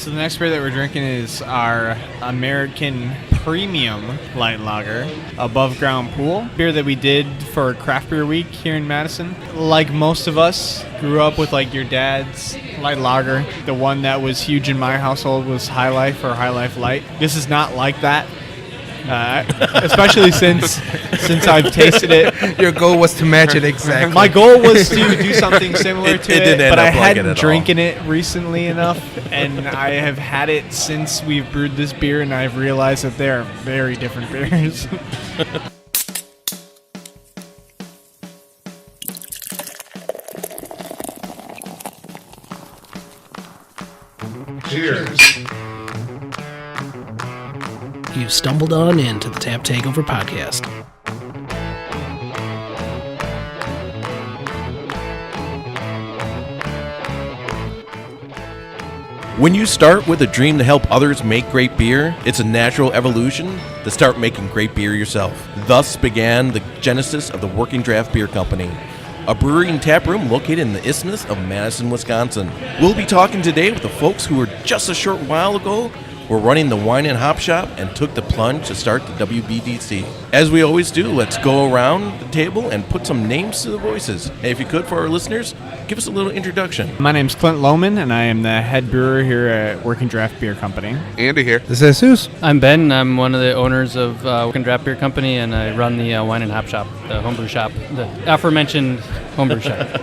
So the next beer that we're drinking is our American Premium Light Lager, Above Ground Pool. Beer that we did for Craft Beer Week here in Madison. Like most of us, grew up with like your dad's light lager. The one that was huge in my household was High Life or High Life Light. This is not like that. Especially since I've tasted it. Your goal was to match it exactly. My goal was to do something similar to it, but I hadn't drinking it recently enough, and I have had it since we've brewed this beer, and I've realized that they are very different beers. Cheers. You stumbled on into the Tap Takeover Podcast. When you start with a dream to help others make great beer, it's a natural evolution to start making great beer yourself. Thus began the genesis of the Working Draft Beer Company, a brewery and tap room located in the Isthmus of Madison, Wisconsin. We'll be talking today with the folks who were just a short while ago were running the wine and hop shop and took the plunge to start the WBDC. As we always do, let's go around the table and put some names to the voices. Hey, if you could, for our listeners, give us a little introduction. My name's Clint Lohman, and I am the head brewer here at Working Draft Beer Company. Andy here. This is Jesus. I'm Ben. I'm one of the owners of Working Draft Beer Company, and I run the wine and hop shop, the homebrew shop, the aforementioned homebrew shop.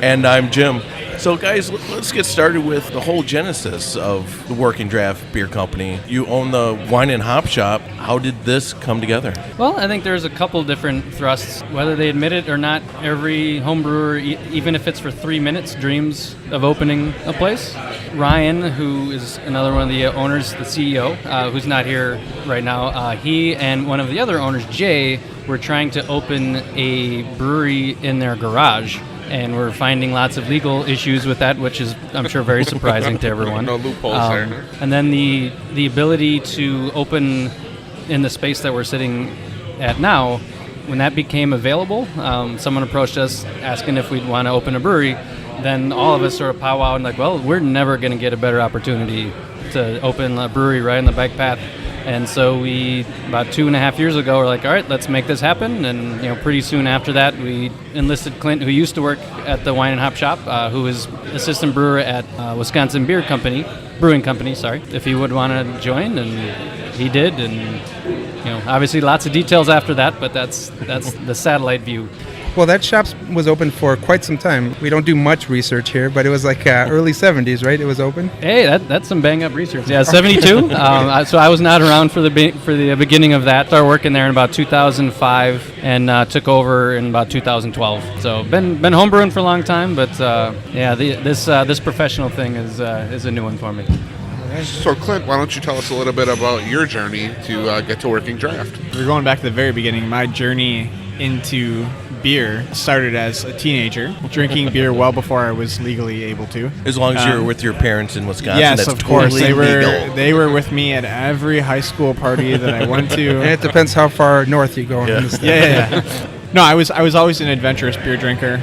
And I'm Jim. So guys, let's get started with the whole genesis of the Working Draft Beer Company. You own the wine and hop shop. How did this come together? Well, I think there's a couple different thrusts. Whether they admit it or not, every home brewer, even if it's for 3 minutes, dreams of opening a place. Ryan, who is another one of the owners, the CEO, who's not here right now, he and one of the other owners, Jay, were trying to open a brewery in their garage. And we're finding lots of legal issues with that, which is, I'm sure, very surprising to everyone. No loopholes there. And then the ability to open in the space that we're sitting at now, when that became available, someone approached us asking if we'd want to open a brewery. Then all of us sort of powwowed and like, well, we're never going to get a better opportunity to open a brewery right on the bike path. And so we, about 2.5 years ago, were like, all right, let's make this happen. And pretty soon after that, we enlisted Clint, who used to work at the wine and hop shop, who is assistant brewer at Wisconsin Brewing Company. If he would want to join, and he did. And obviously lots of details after that, but that's the satellite view. Well, that shop was open for quite some time. We don't do much research here, but it was like early 70s, right? It was open? Hey, that's some bang-up research. Yeah, 72. So I was not around for the beginning of that. Started working there in about 2005 and took over in about 2012. So been homebrewing for a long time, but this professional thing is a new one for me. So, Clint, why don't you tell us a little bit about your journey to get to Working Draft? We're going back to the very beginning. My journey into beer started as a teenager, drinking beer well before I was legally able to. As long as you were with your parents in Wisconsin, yes, that's of course. totally legal. They were with me at every high school party that I went to. And it depends how far north you go. Yeah. No, I was always an adventurous beer drinker.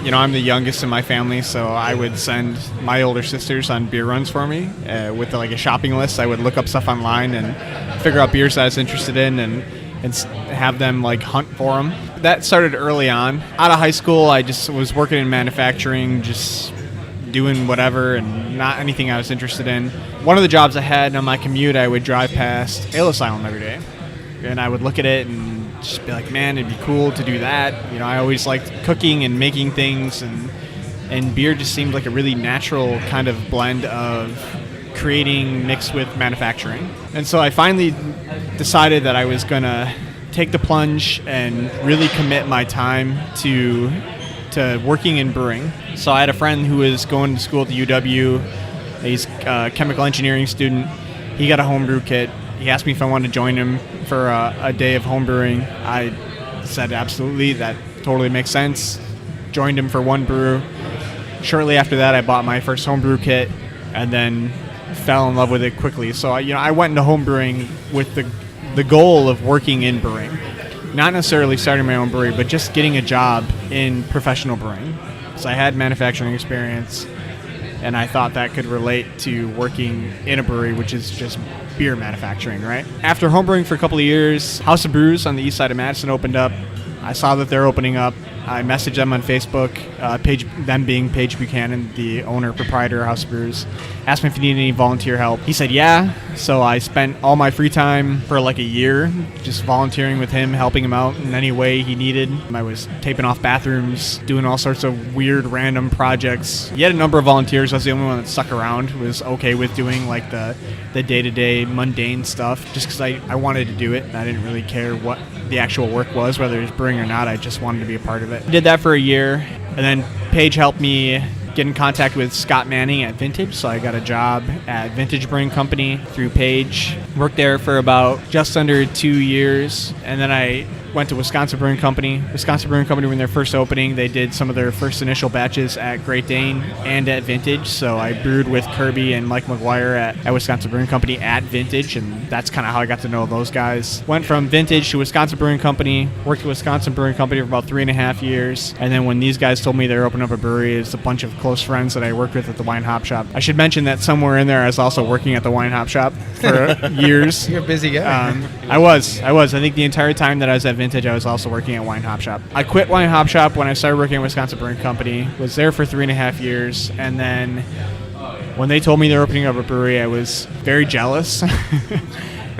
I'm the youngest in my family, so I would send my older sisters on beer runs for me with like a shopping list. I would look up stuff online and figure out beers that I was interested in and have them like hunt for them. That started early on. Out of high school, I just was working in manufacturing, just doing whatever and not anything I was interested in. One of the jobs I had on my commute, I would drive past Ale Asylum every day, and I would look at it and just be like, man, it'd be cool to do that. I always liked cooking and making things, and beer just seemed like a really natural kind of blend of creating mixed with manufacturing. And so I finally decided that I was going to take the plunge and really commit my time to working in brewing. So I had a friend who was going to school at the UW. He's a chemical engineering student. He got a homebrew kit. He asked me if I wanted to join him for a day of homebrewing. I said absolutely, that totally makes sense. Joined him for one brew. Shortly after that, I bought my first homebrew kit and then fell in love with it quickly. So I went into homebrewing with the goal of working in brewing. Not necessarily starting my own brewery, but just getting a job in professional brewing. So I had manufacturing experience, and I thought that could relate to working in a brewery, which is just beer manufacturing, right? After homebrewing for a couple of years, House of Brews on the east side of Madison opened up. I saw that they're opening up. I messaged them on Facebook, them being Paige Buchanan, the owner, proprietor of House of Brews. Asked him if he needed any volunteer help. He said yeah, so I spent all my free time for like a year just volunteering with him, helping him out in any way he needed. I was taping off bathrooms, doing all sorts of weird random projects. He had a number of volunteers. I was the only one that stuck around, was okay with doing like the day-to-day mundane stuff, just because I wanted to do it. I didn't really care what the actual work was, whether it was brewing or not. I just wanted to be a part of it. Did that for a year, and then Paige helped me get in contact with Scott Manning at Vintage, so I got a job at Vintage Brewing Company through Paige. Worked there for about just under 2 years, and then I went to Wisconsin Brewing Company. Wisconsin Brewing Company, when they're first opening, they did some of their first initial batches at Great Dane and at Vintage, so I brewed with Kirby and Mike McGuire at Wisconsin Brewing Company at Vintage, and that's kind of how I got to know those guys. Went from Vintage to Wisconsin Brewing Company, worked at Wisconsin Brewing Company for about 3.5 years, and then when these guys told me they were opening up a brewery, it's a bunch of close friends that I worked with at the Wine Hop Shop. I should mention that somewhere in there I was also working at the Wine Hop Shop for years. You're a busy guy. I was. I think the entire time that I was at Vintage, I was also working at Wine Hop Shop. I quit Wine Hop Shop when I started working at Wisconsin Brewing Company, was there for 3.5 years, and then when they told me they were opening up a brewery, I was very jealous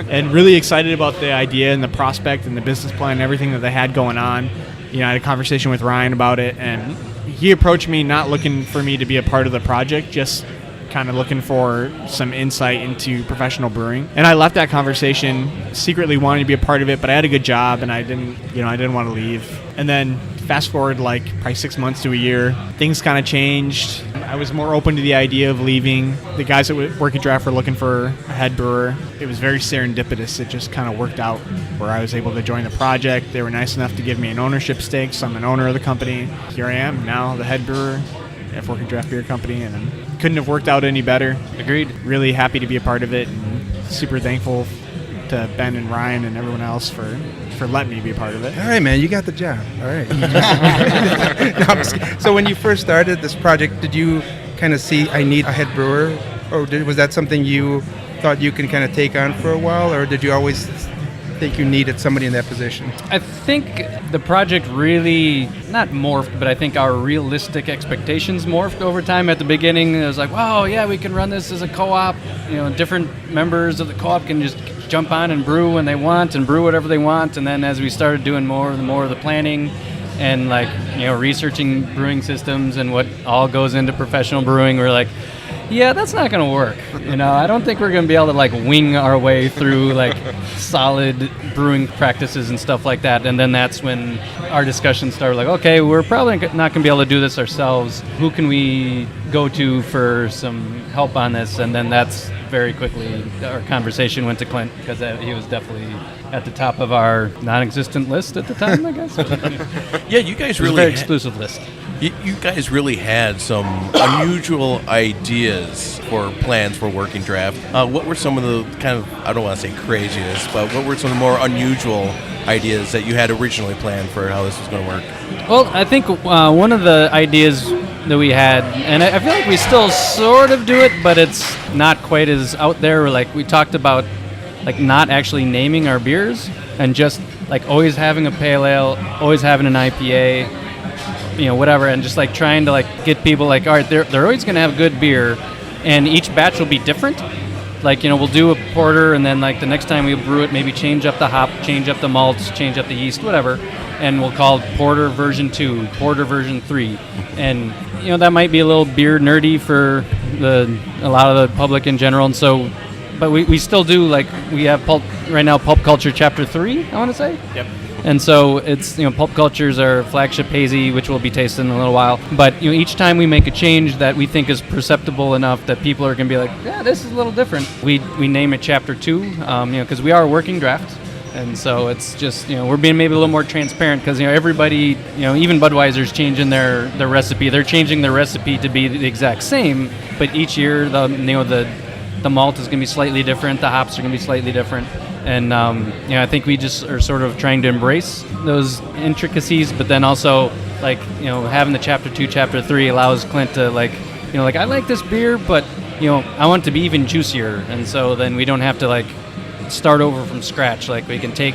and really excited about the idea and the prospect and the business plan and everything that they had going on. You know, I had a conversation with Ryan about it, and he approached me not looking for me to be a part of the project, just kind of looking for some insight into professional brewing. And I left that conversation secretly wanting to be a part of it, but I had a good job and I didn't want to leave. And then fast forward like probably 6 months to a year, things kind of changed. I was more open to the idea of leaving. The guys at Working Draft were looking for a head brewer. It was very serendipitous. It just kind of worked out where I was able to join the project. They were nice enough to give me an ownership stake, so I'm an owner of the company. Here I am now, the head brewer at Working Draft Beer Company, and couldn't have worked out any better. Agreed. Really happy to be a part of it, and super thankful to Ben and Ryan and everyone else for letting me be a part of it. All right, man, you got the job. All right. No, I'm just kidding. So when you first started this project, did you kind of see, I need a head brewer? Or was that something you thought you can kind of take on for a while? Or did you always think you needed somebody in that position? I think the project really, not morphed, but I think our realistic expectations morphed over time. At the beginning, it was like, wow, yeah, we can run this as a co-op. You know, different members of the co-op can just jump on and brew when they want and brew whatever they want. And then as we started doing more of the planning and like, you know, researching brewing systems and what all goes into professional brewing, we're like, yeah, that's not going to work. You know, I don't think we're going to be able to like wing our way through like solid brewing practices and stuff like that. And then that's when our discussions started like, okay, we're probably not going to be able to do this ourselves. Who can we go to for some help on this? And then that's very quickly our conversation went to Clint, because he was definitely at the top of our non-existent list at the time, I guess. Yeah, you guys really very exclusive list. You guys really had some unusual ideas for plans for Working Draft. What were some of the kind of, I don't want to say craziest, but what were some of the more unusual ideas that you had originally planned for how this was going to work? Well, I think one of the ideas that we had, and I feel like we still sort of do it, but it's not quite as out there. Like we talked about like not actually naming our beers and just like always having a pale ale, always having an IPA, you know, whatever, and just like trying to like get people like, all right, they're always going to have good beer, and each batch will be different. Like, you know, we'll do a porter, and then like the next time we brew it, maybe change up the hop, change up the malts, change up the yeast, whatever, and we'll call it porter version 2, porter version 3, and you know that might be a little beer nerdy for a lot of the public in general, and so, but we still do, like we have right now Pulp Culture Chapter 3, I want to say. Yep. And so it's, you know, Pulp Culture's our flagship hazy, which we'll be tasting in a little while. But, you know, each time we make a change that we think is perceptible enough that people are going to be like, yeah, this is a little different. We name it Chapter 2, you know, because we are a working draft. And so it's just, you know, we're being maybe a little more transparent because, you know, everybody, you know, even Budweiser's changing their recipe. They're changing their recipe to be the exact same, but each year the malt is going to be slightly different, the hops are going to be slightly different. And, you know, I think we just are sort of trying to embrace those intricacies, but then also, like, you know, having the Chapter 2, Chapter 3 allows Clint to, like, like, I like this beer, but, I want it to be even juicier. And so then we don't have to, like, start over from scratch. Like, we can take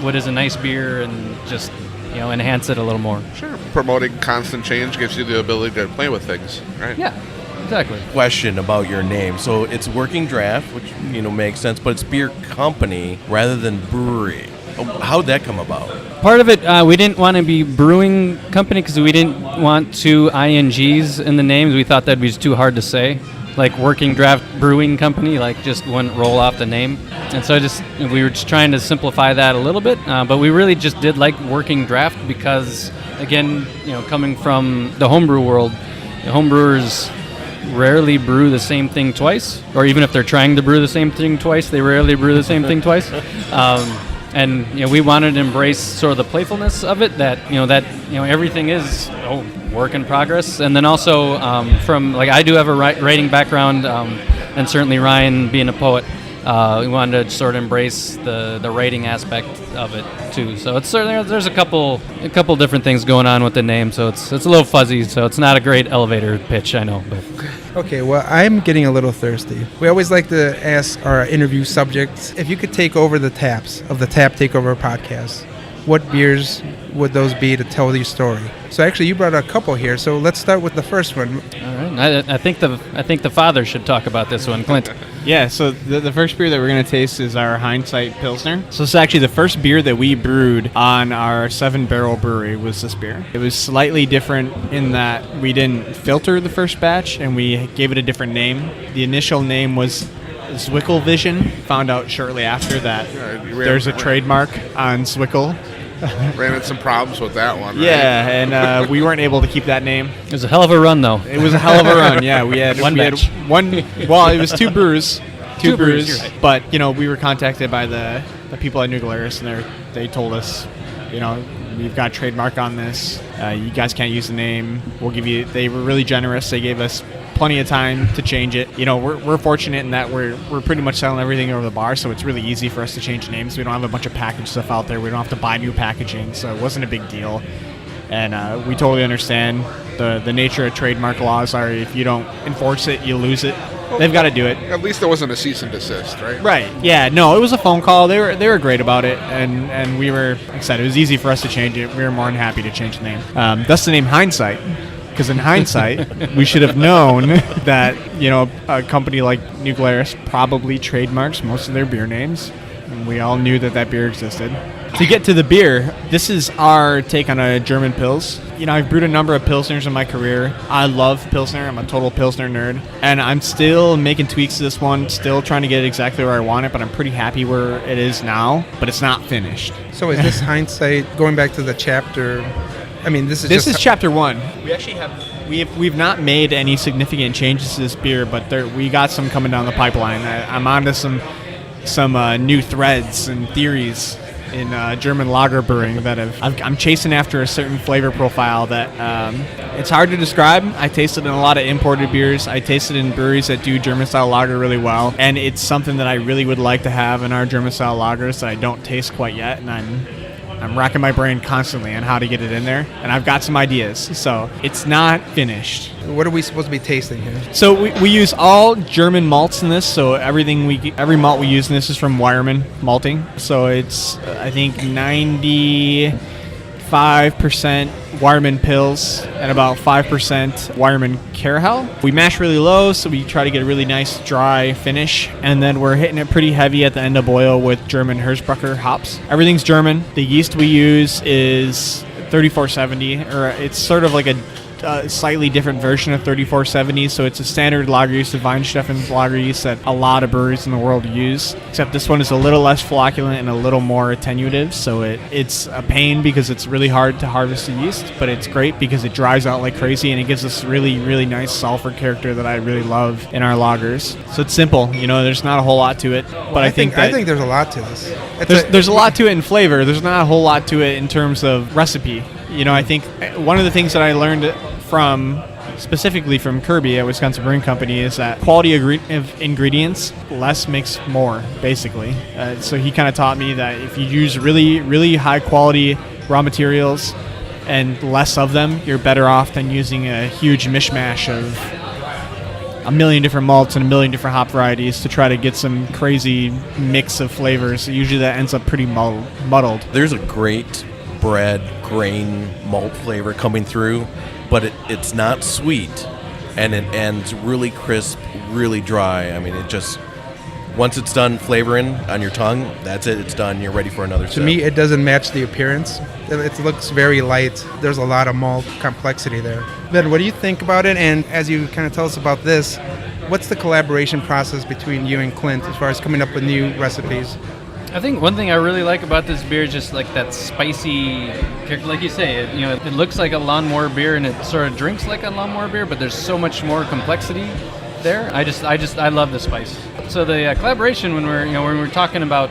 what is a nice beer and just, enhance it a little more. Sure. Promoting constant change gives you the ability to play with things, right? Yeah, exactly. Question about your name. So it's Working Draft, which, makes sense, but it's beer company rather than brewery. How'd that come about? Part of it, we didn't want to be brewing company because we didn't want two INGs in the names. We thought that'd be too hard to say. Like Working Draft Brewing Company, like just wouldn't roll off the name. And so we were just trying to simplify that a little bit. But we really just did like Working Draft because, again, coming from the homebrew world, the homebrewers rarely brew the same thing twice. Or even if they're trying to brew the same thing twice, they rarely brew the same thing twice. And we wanted to embrace sort of the playfulness of it, that everything is work in progress. And then also from, like, I do have a writing background, and certainly Ryan being a poet, we wanted to sort of embrace the writing aspect of it too. So it's certainly, there's a couple different things going on with the name, so it's a little fuzzy. So it's not a great elevator pitch, I know. But Okay, well, I'm getting a little thirsty. We always like to ask our interview subjects, if you could take over the taps of the Tap Takeover podcast, what beers would those be to tell your story? So actually, you brought a couple here, so let's start with the first one. All right, I think the father should talk about this one, Clint. Yeah, so the first beer that we're going to taste is our Hindsight Pilsner. So this is actually the first beer that we brewed on our 7-barrel brewery was this beer. It was slightly different in that we didn't filter the first batch, and we gave it a different name. The initial name was Zwickle Vision. Found out shortly after that there's a trademark on Zwickle. Ran into some problems with that one, right? Yeah, and we weren't able to keep that name. It was a hell of a run, though. It was a hell of a run, yeah. We had One batch. Well, it was two brews. Two brews, you're right. but we were contacted by the people at New Glarus, and they told us, we've got a trademark on this. You guys can't use the name. We'll give you. They were really generous. They gave us plenty of time to change it. We're fortunate in that we're pretty much selling everything over the bar, so it's really easy for us to change names. We don't have a bunch of package stuff out there. We don't have to buy new packaging, so it wasn't a big deal. And we totally understand the nature of trademark laws are if you don't enforce it, you lose it. They've got to do it. At least there wasn't a cease and desist, right? Right. Yeah. No, it was a phone call. They were great about it, and we were, like I said, it was easy for us to change it. We were more than happy to change the name. That's the name Hindsight, because in hindsight, we should have known that a company like New Glarus probably trademarks most of their beer names, and we all knew that beer existed. To get to the beer, this is our take on a German Pils. I've brewed a number of Pilsners in my career. I love Pilsner. I'm a total Pilsner nerd. And I'm still making tweaks to this one, still trying to get it exactly where I want it, but I'm pretty happy where it is now, but it's not finished. So is this Hindsight, going back to the chapter, this is chapter 1. We actually we've not made any significant changes to this beer, but we got some coming down the pipeline. I'm onto some new threads and theories in German lager brewing that I'm chasing after a certain flavor profile that it's hard to describe. I tasted in a lot of imported beers. I tasted in breweries that do German style lager really well, and it's something that I really would like to have in our German style lagers that I don't taste quite yet, and I'm racking my brain constantly on how to get it in there, and I've got some ideas. So it's not finished. What are we supposed to be tasting here? So we use all German malts in this. So every malt we use in this is from Weyermann malting. So it's I think 95% Weyermann Pils and about 5% Weyermann Carahel. We mash really low, so we try to get a really nice dry finish, and then we're hitting it pretty heavy at the end of boil with German Herzbrucker hops. Everything's German. The yeast we use is 3470, or it's sort of like a slightly different version of 3470, so it's a standard lager yeast, a Weinsteffen lager yeast that a lot of breweries in the world use, except this one is a little less flocculent and a little more attenuative, so it's a pain because it's really hard to harvest the yeast, but it's great because it dries out like crazy and it gives us really, really nice sulfur character that I really love in our lagers. So it's simple, there's not a whole lot to it, but I think there's a lot to this. There's a lot to it in flavor. There's not a whole lot to it in terms of recipe. I think one of the things that I learned specifically from Kirby at Wisconsin Brewing Company is that quality of ingredients, less makes more, basically. So he kind of taught me that if you use really, really high quality raw materials and less of them, you're better off than using a huge mishmash of a million different malts and a million different hop varieties to try to get some crazy mix of flavors. Usually that ends up pretty muddled. There's a great bread, grain, malt flavor coming through, but it's not sweet, and it ends really crisp, really dry. I mean, it just, once it's done flavoring on your tongue, that's it. It's done. You're ready for another To sip. me, it doesn't match the appearance. It looks very light. There's a lot of malt complexity there. Ben, what do you think about it? And as you kind of tell us about this, what's the collaboration process between you and Clint as far as coming up with new recipes? I think one thing I really like about this beer is just like that spicy character. Like you say, it looks like a lawnmower beer and it sort of drinks like a lawnmower beer, but there's so much more complexity there. I love the spice. So the collaboration, when we're talking about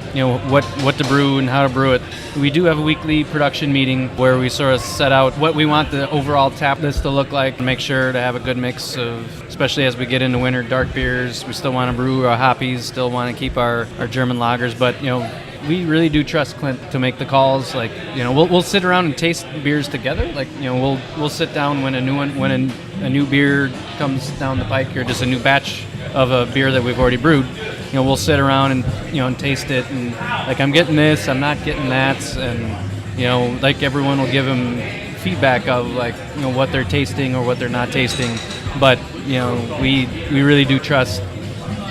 what to brew and how to brew it, we do have a weekly production meeting where we sort of set out what we want the overall tap list to look like, and make sure to have a good mix of, especially as we get into winter, dark beers. We still want to brew our hoppies, still want to keep our German lagers, but we really do trust Clint to make the calls. Like, we'll sit around and taste beers together. Like, we'll sit down when a new beer comes down the pike, or just a new batch of a beer that we've already brewed. We'll sit around and taste it, and like, I'm getting this, I'm not getting that, and like, everyone will give him feedback of like what they're tasting or what they're not tasting. But we really do trust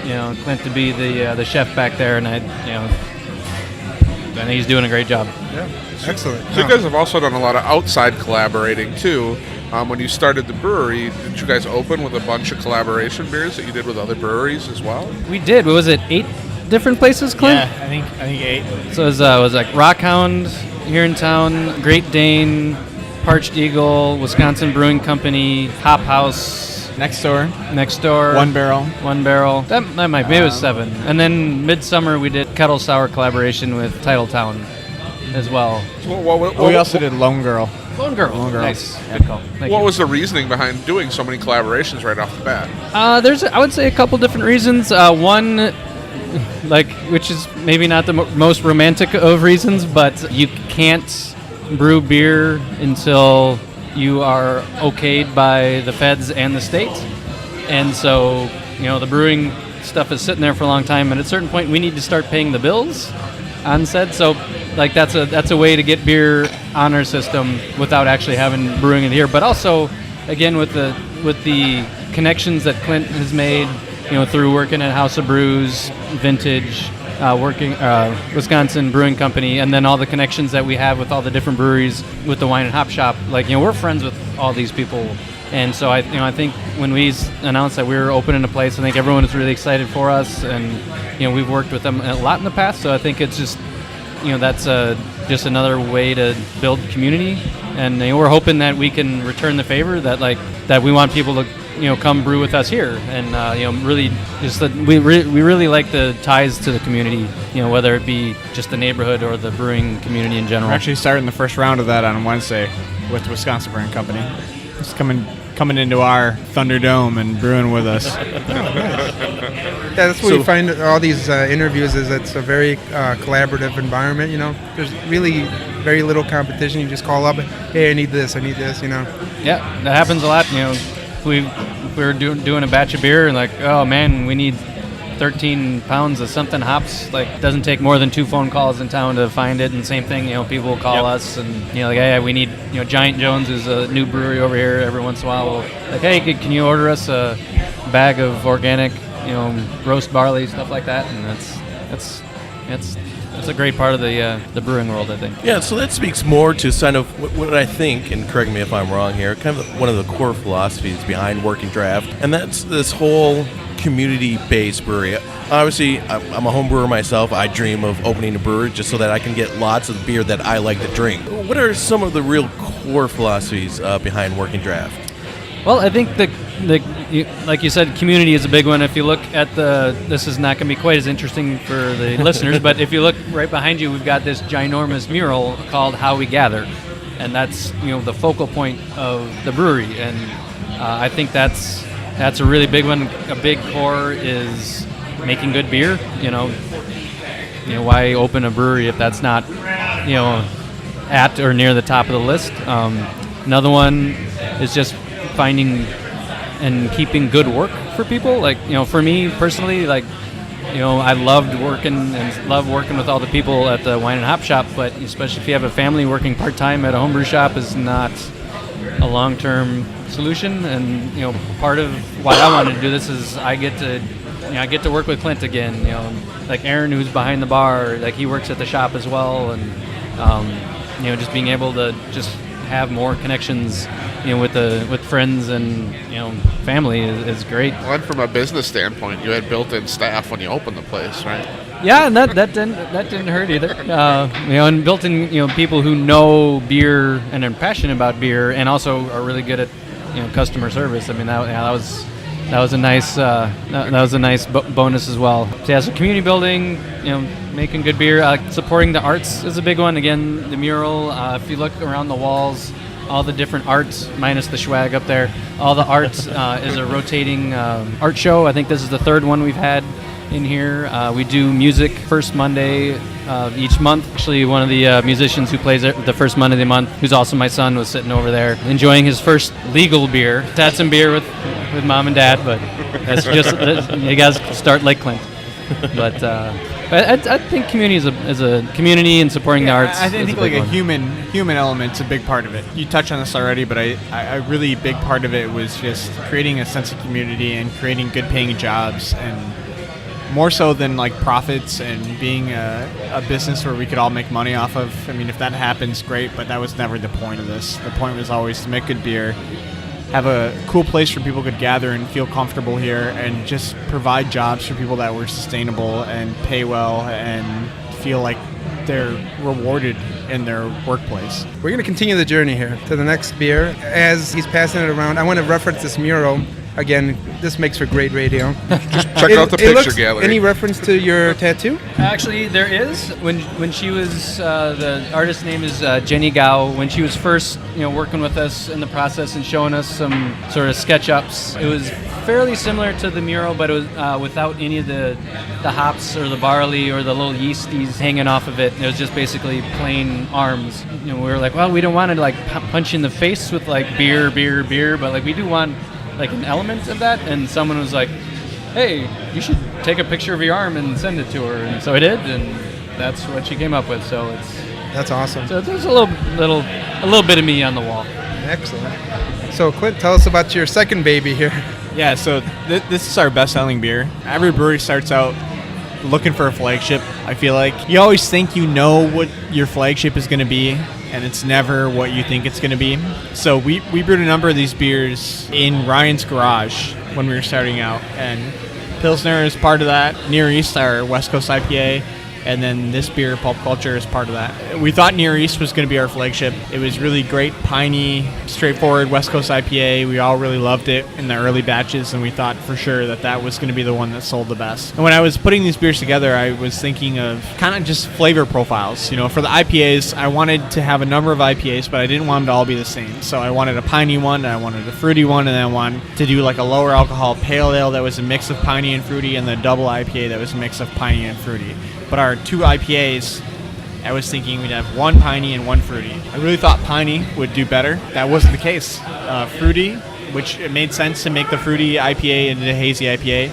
Clint to be the chef back there, and I think he's doing a great job. Yeah, excellent. So you guys have also done a lot of outside collaborating too. When you started the brewery, did you guys open with a bunch of collaboration beers that you did with other breweries as well? We did. Was it 8 different places, Clint? Yeah, I think 8. So it was like Rockhound here in town, Great Dane, Parched Eagle, Wisconsin Brewing Company, Hop House. Next door. One barrel. That might, maybe it was 7. And then midsummer we did Kettle Sour collaboration with Titletown as well. We also did Lone Girl. Lone Girl. Nice. Good call. Thank What you. was the reasoning behind doing so many collaborations right off the bat? There's, I would say, a couple different reasons. One, like, which is maybe not the most romantic of reasons, but you can't brew beer until you are okayed by the feds and the state. And so, the brewing stuff is sitting there for a long time, and at a certain point we need to start paying the bills on said. So, like, that's a way to get beer on our system without actually having brewing it here. But also, again, with the connections that Clint has made, through working at House of Brews, Vintage, working Wisconsin Brewing Company, and then all the connections that we have with all the different breweries with the Wine and Hop Shop. Like, we're friends with all these people, and so I think when we announced that we were opening a place, I think everyone is really excited for us, and we've worked with them a lot in the past. So I think it's just that's just another way to build community, and we're hoping that we can return the favor, that we want people to come brew with us here, and really just that we really like the ties to the community, whether it be just the neighborhood or the brewing community in general. We're actually starting the first round of that on Wednesday with Wisconsin Brewing Company. It's coming into our Thunderdome and brewing with us. Yeah, that's what we find in all these interviews, is it's a very collaborative environment. There's really very little competition. You just call up, hey, I need this. Yeah, that happens a lot. If we were doing a batch of beer and like, oh man, we need 13 pounds of something hops, like, it doesn't take more than 2 phone calls in town to find it. And same thing, people will call us and like, hey, we need, Giant Jones is a new brewery over here. Every once in a while, we'll like, hey, can you order us a bag of organic, roast barley, stuff like that. And that's a great part of the brewing world, I think. Yeah, so that speaks more to kind of what I think, and correct me if I'm wrong here, kind of one of the core philosophies behind Working Draft, and that's this whole community-based brewery. Obviously, I'm a home brewer myself. I dream of opening a brewery just so that I can get lots of beer that I like to drink. What are some of the real core philosophies behind Working Draft? Well, I think like you said, community is a big one. If you look at this is not going to be quite as interesting for the listeners, but if you look right behind you, we've got this ginormous mural called How We Gather, and that's the focal point of the brewery, and I think that's a really big one. A big core is making good beer. Why open a brewery if that's not at or near the top of the list? Another one is just finding and keeping good work for people. Like, for me personally, like, I love working with all the people at the wine and hop shop, but especially if you have a family, working part-time at a homebrew shop is not a long-term solution. And, part of why I wanted to do this is I get to work with Clint again, like Aaron, who's behind the bar, like he works at the shop as well. And, just being able to just have more connections, with friends and family is great. Well, and from a business standpoint, you had built-in staff when you opened the place, right? Yeah, and that didn't hurt either. And built-in people who know beer and are passionate about beer, and also are really good at customer service. I mean, that was a nice bonus as well. So yeah, so community building, making good beer, supporting the arts is a big one. Again, the mural. If you look around the walls, all the different arts, minus the swag up there, all the arts is a rotating art show. I think this is the third one we've had in here. We do music first Monday each month. Actually, one of the musicians who plays it the first Monday of the month, who's also my son, was sitting over there enjoying his first legal beer. Had some beer with mom and dad, but that's just you guys start like Clint. But I think community is a community and supporting the arts. I think is like a one. human element's a big part of it. You touched on this already, but I really big part of it was just creating a sense of community and creating good paying jobs, and more so than like profits and being a business where we could all make money off of. I mean, if that happens, great, but that was never the point of this. The point was always to make good beer, have a cool place where people could gather and feel comfortable here, and just provide jobs for people that were sustainable and pay well and feel like they're rewarded in their workplace. We're going to continue the journey here to the next beer. As he's passing it around, I want to reference this mural. Again, this makes for great radio. Just check out the picture gallery. Any reference to your tattoo? Actually, there is. When she was, the artist's name is Jenny Gao. When she was first, working with us in the process and showing us some sort of sketch-ups, it was fairly similar to the mural, but it was without any of the hops or the barley or the little yeasties hanging off of it. It was just basically plain arms. We were like, well, we don't want to like punch in the face with like beer, but like we do want like an element of that. And someone was like, hey, you should take a picture of your arm and send it to her. And so I did, and that's what she came up with. So that's awesome. So there's a little bit of me on the wall. Excellent. So Clint, tell us about your second baby here. Yeah, so this is our best-selling beer. Every brewery starts out looking for a flagship, I feel like. You always think you know what your flagship is going to be, and it's never what you think it's going to be. So we brewed a number of these beers in Ryan's garage when we were starting out, and Pilsner is part of that. Near East, our West Coast IPA, and then this beer, Pop Culture, is part of that. We thought Near East was going to be our flagship. It was really great, piney, straightforward West Coast IPA. We all really loved it in the early batches, and we thought for sure that was going to be the one that sold the best. And when I was putting these beers together, I was thinking of kind of just flavor profiles. For the IPAs, I wanted to have a number of IPAs, but I didn't want them to all be the same. So I wanted a piney one, I wanted a fruity one, and then I wanted to do like a lower alcohol pale ale that was a mix of piney and fruity, and the double IPA that was a mix of piney and fruity. But our two IPAs, I was thinking we'd have one piney and one fruity. I really thought piney would do better. That wasn't the case. Fruity, which it made sense to make the fruity IPA into the hazy IPA,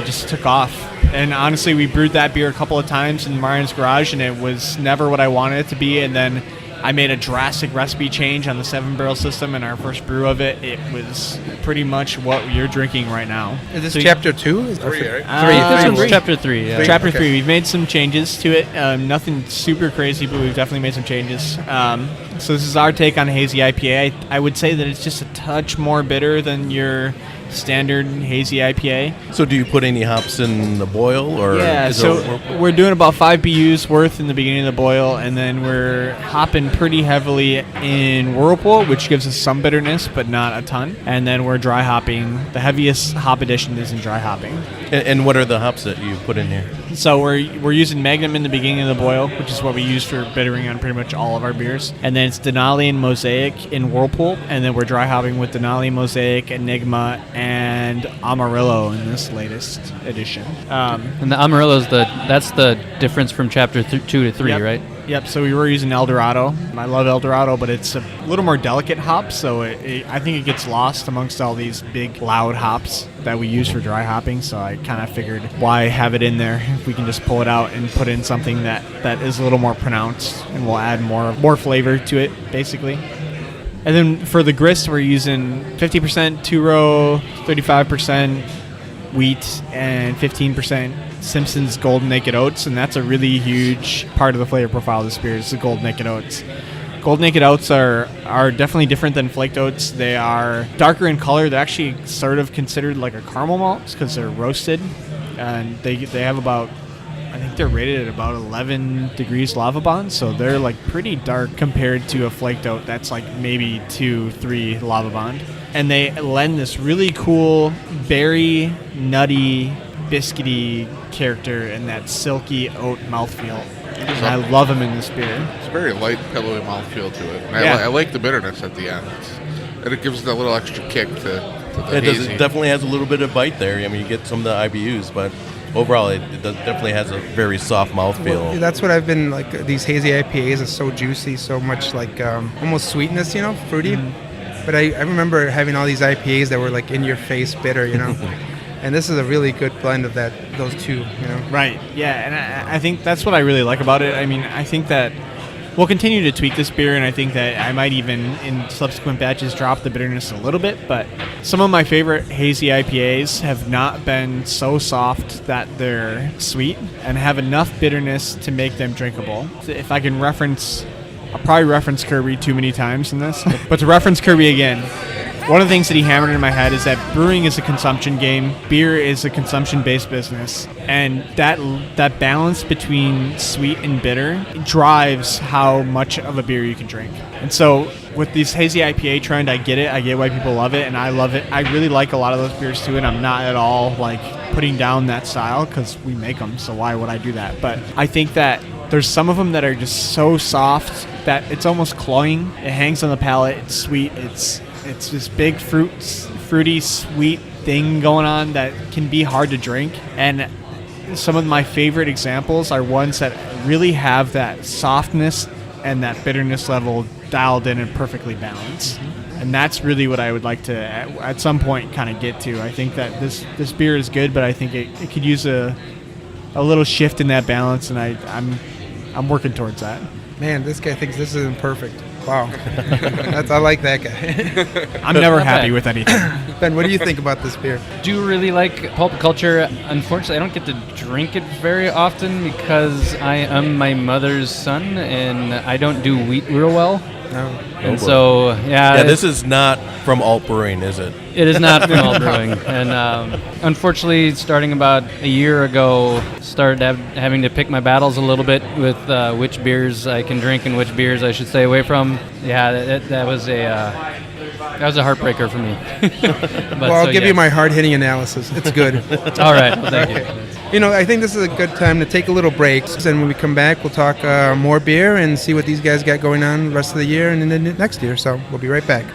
just took off. And honestly, we brewed that beer a couple of times in Ryan's garage, and it was never what I wanted it to be. And then I made a drastic recipe change on the 7-barrel system in our first brew of it. It was pretty much what you're drinking right now. Is this chapter 2? Three, right? This one's chapter 3. Yeah. Chapter 3. We've made some changes to it. Nothing super crazy, but we've definitely made some changes. So this is our take on hazy IPA. I would say that it's just a touch more bitter than your standard hazy IPA. So do you put any hops in the boil? Or yeah, we're doing about 5 BUs worth in the beginning of the boil, and then we're hopping pretty heavily in Whirlpool, which gives us some bitterness, but not a ton. And then we're dry hopping. The heaviest hop addition is in dry hopping. And what are the hops that you put in here? So we're using Magnum in the beginning of the boil, which is what we use for bittering on pretty much all of our beers. And then it's Denali and Mosaic in Whirlpool, and then we're dry hopping with Denali, Mosaic, Enigma, and Amarillo in this latest edition. And the Amarillo that's the difference from chapter 2 to 3, Yep. right? Yep, so we were using Eldorado. I love Eldorado, but it's a little more delicate hop, so I think it gets lost amongst all these big, loud hops that we use for dry hopping, so I kind of figured why have it in there if we can just pull it out and put in something that is a little more pronounced, and we'll add more flavor to it, basically. And then for the grist, we're using 50% two-row, 35% wheat, and 15% Simpson's Golden Naked Oats, and that's a really huge part of the flavor profile of this beer is the Golden Naked Oats. Golden Naked Oats are definitely different than flaked oats. They are darker in color. They're actually sort of considered like a caramel malt because they're roasted, and they have about, I think they're rated at about 11 degrees lava bond, so they're like pretty dark compared to a flaked oat that's like maybe 2-3 lava bond. And they lend this really cool berry, nutty, biscuity character and that silky oat mouthfeel. And I love them in this beer. It's a very light, pillowy mouthfeel to it. And Yeah. I like the bitterness at the end. And it gives it a little extra kick to the It hazy. definitely has a little bit of bite there. I mean, you get some of the IBUs, but overall, it definitely has a very soft mouthfeel. Well, that's what I've been like. These hazy IPAs are so juicy, so much like almost sweetness, fruity. But I remember having all these IPAs that were like in your face bitter, and this is a really good blend of those two, Right, yeah, and I think that's what I really like about it. I mean, I think that we'll continue to tweak this beer, and I think that I might even, in subsequent batches, drop the bitterness a little bit, but some of my favorite hazy IPAs have not been so soft that they're sweet and have enough bitterness to make them drinkable. If I can reference, I'll probably reference Kirby too many times in this, but to reference Kirby again, one of the things that he hammered in my head is that brewing is a consumption game, beer is a consumption-based business, and that balance between sweet and bitter drives how much of a beer you can drink. And so with this hazy IPA trend, I get it. I get why people love it, and I love it. I really like a lot of those beers too, and I'm not at all like putting down that style because we make them, so why would I do that? But I think that there's some of them that are just so soft that it's almost cloying. It hangs on the palate. It's sweet. It's this big fruity, sweet thing going on that can be hard to drink. And some of my favorite examples are ones that really have that softness and that bitterness level dialed in and perfectly balanced. And that's really what I would like to, at some point, kind of get to. I think that this beer is good, but I think it could use a little shift in that balance, and I'm working towards that. Man, this guy thinks this isn't perfect. Wow. I like that guy. I'm never happy with anything. Ben, what do you think about this beer? Do really like Pop Culture. Unfortunately, I don't get to drink it very often because I am my mother's son and I don't do wheat real well. No. And so, Yeah, this is not from Alt Brewing, is it? It is not from Alt Brewing. And unfortunately, starting about a year ago, started having to pick my battles a little bit with which beers I can drink and which beers I should stay away from. Yeah, that was a heartbreaker for me. Well, I'll give you my hard-hitting analysis. It's good. All right, well, thank you. I think this is a good time to take a little break. And when we come back, we'll talk more beer and see what these guys got going on the rest of the year and then next year. So we'll be right back.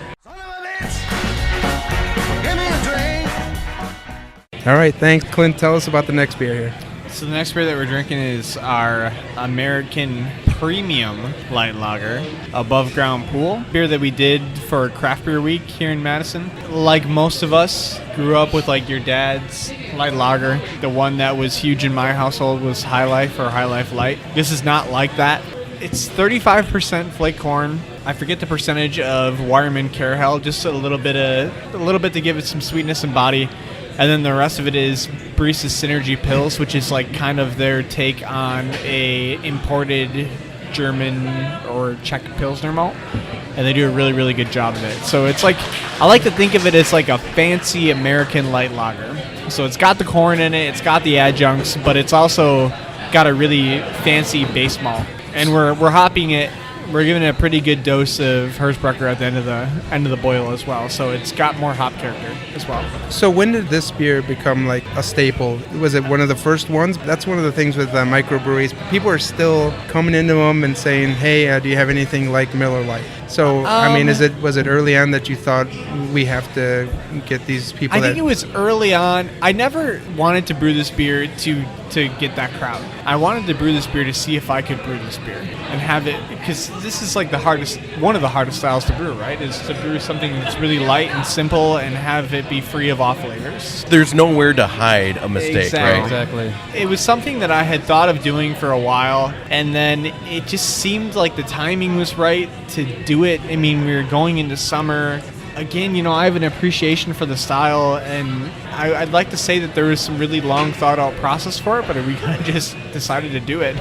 All right, thanks. Clint, tell us about the next beer here. So the next beer that we're drinking is our American Premium Light Lager, Above Ground Pool. Beer that we did for Craft Beer Week here in Madison. Like most of us, grew up with like your dad's light lager. The one that was huge in my household was High Life or High Life Light. This is not like that. It's 35% flake corn. I forget the percentage of Wireman Carahel, just a little bit to give it some sweetness and body. And then the rest of it is Brice's Synergy Pils, which is like kind of their take on a imported German or Czech Pilsner malt. And they do a really, really good job of it. So it's like, I like to think of it as like a fancy American light lager. So it's got the corn in it, it's got the adjuncts, but it's also got a really fancy base malt. And we're hopping it. We're giving it a pretty good dose of Hersbrucker at the end of the boil as well, so it's got more hop character as well. So when did this beer become like a staple? Was it one of the first ones? That's one of the things with microbreweries. People are still coming into them and saying, "Hey, do you have anything like Miller Lite?" So, was it early on that you thought we have to get these people? I think it was early on. I never wanted to brew this beer to get that crowd. I wanted to brew this beer to see if I could brew this beer and have it, because this is like one of the hardest styles to brew, right? Is to brew something that's really light and simple and have it be free of off flavors. There's nowhere to hide a mistake, right? Exactly. It was something that I had thought of doing for a while, and then it just seemed like the timing was right to do it. I mean, we were going into summer. Again, I have an appreciation for the style, and I'd like to say that there was some really long thought-out process for it, but we kind of just decided to do it.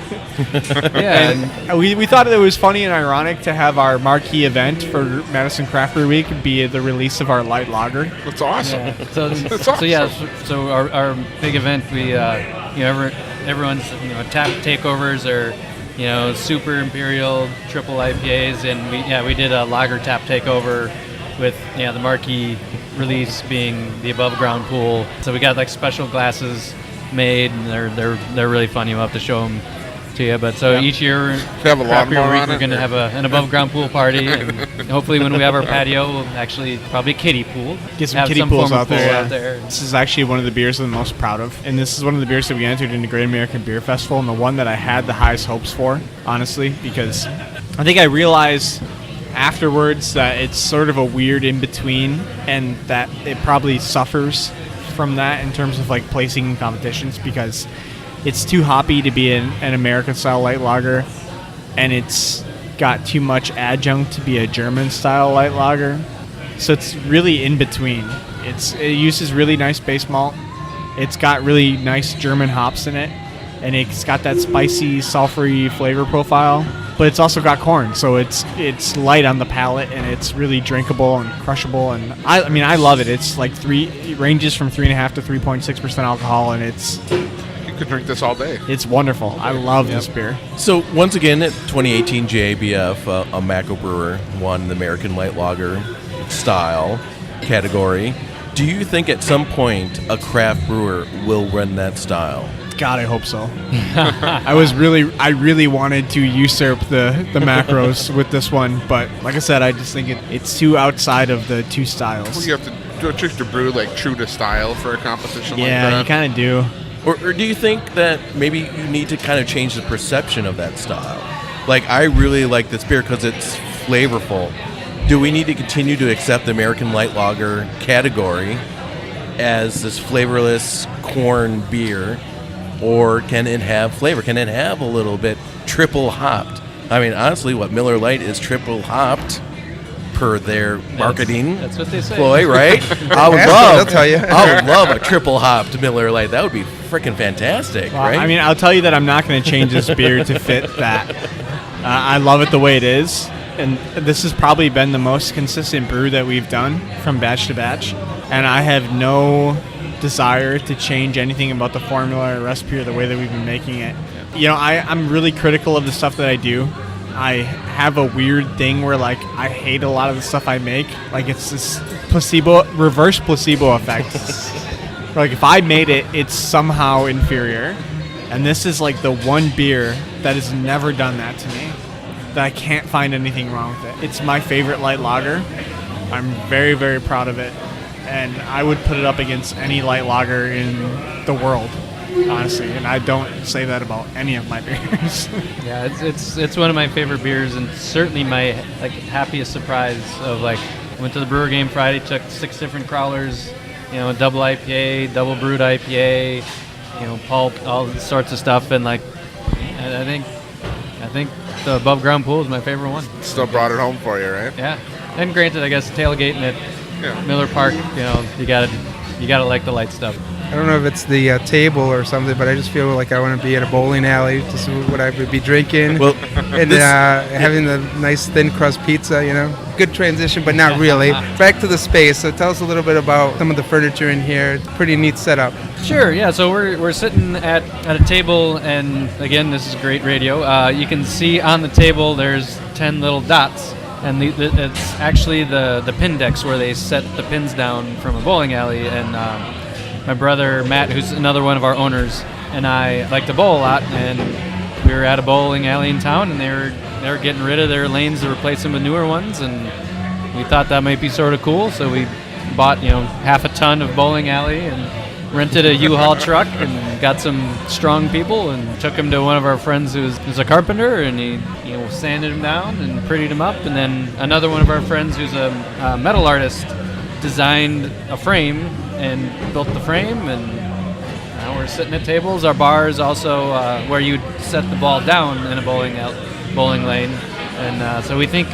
Yeah, and we thought it was funny and ironic to have our marquee event for Madison Craft Brew Week be the release of our light lager. That's awesome. Yeah. That's awesome. So our big event, we everyone's tap takeovers are super Imperial triple IPAs, and we did a lager tap takeover with the marquee release being the above ground pool. So we got like special glasses made, and they're really fun. You'll have to show them to you. But so each year, have a Craft Beer lawnmower Week, on we're it, going to have an above ground pool party, and hopefully when we have our patio, we'll actually probably kiddie pool. Get some have kiddie some pools form out of pool there. out there. This is actually one of the beers I'm most proud of, and this is one of the beers that we entered into Great American Beer Festival, and the one that I had the highest hopes for, honestly, because I think I realized afterwards that it's sort of a weird in-between, and that it probably suffers from that in terms of like placing in competitions, because it's too hoppy to be an American-style light lager, and it's got too much adjunct to be a German-style light lager. So it's really in between. It uses really nice base malt. It's got really nice German hops in it, and it's got that spicy, sulfury flavor profile. But it's also got corn, so it's light on the palate, and it's really drinkable and crushable. And I love it. It's like it ranges from 3.5 to 3.6% alcohol, and You could drink this all day. it's wonderful. I love this beer. So once again, at 2018 JABF, a Mako brewer won the American Light Lager style category. Do you think at some point a craft brewer will run that style? God, I hope so. I really wanted to usurp the macros with this one, but like I said, I just think it's too outside of the two styles. You have to do a trick to brew like true to style for a competition like Yeah, that. you kind of do. Or do you think that maybe you need to kind of change the perception of that style? Like, I really like this beer because it's flavorful. Do we need to continue to accept the American Light Lager category as this flavorless corn beer? Or can it have flavor? Can it have a little bit triple hopped? I mean, honestly, what Miller Lite is triple hopped per their marketing That's what they say. ploy, right? They'll tell you. I would love a triple hopped Miller Lite. That would be freaking fantastic, Well, right? I mean, I'll tell you that I'm not going to change this beer to fit that. I love it the way it is, and this has probably been the most consistent brew that we've done from batch to batch, and I have no desire to change anything about the formula or recipe or the way that we've been making it. I'm really critical of the stuff that I do. I have a weird thing where like I hate a lot of the stuff I make. Like it's this reverse placebo effect. Like if I made it, it's somehow inferior. And this is like the one beer that has never done that to me. That I can't find anything wrong with it. It's my favorite light lager. I'm very, very proud of it. And I would put it up against any light lager in the world, honestly. And I don't say that about any of my beers. Yeah, it's one of my favorite beers, and certainly my happiest surprise of went to the brewer game Friday, took 6 different crawlers, double IPA, double brewed IPA, pulp, all sorts of stuff, and I think the above ground pool is my favorite one. Still brought it home for you, right? Yeah, and granted, I guess tailgating at Miller Park, you gotta like the light stuff. I don't know if it's the table or something, but I just feel like I want to be at a bowling alley to see what I would be drinking. Well, and having the nice thin crust pizza, Good transition, but not really. Back to the space. So tell us a little bit about some of the furniture in here. It's a pretty neat setup. Sure, yeah. So we're sitting at a table, and again, this is great radio. You can see on the table there's 10 little dots. And it's actually the pin decks where they set the pins down from a bowling alley. And my brother Matt, who's another one of our owners, and I like to bowl a lot, and we were at a bowling alley in town, and they were getting rid of their lanes to replace them with newer ones, and we thought that might be sort of cool, so we bought half a ton of bowling alley and rented a U-Haul truck and got some strong people and took them to one of our friends who's a carpenter, and he sanded them down and prettied them up, and then another one of our friends who's a metal artist designed a frame and built the frame, and now we're sitting at tables. Our bar is also where you'd set the ball down in a bowling lane, and so we think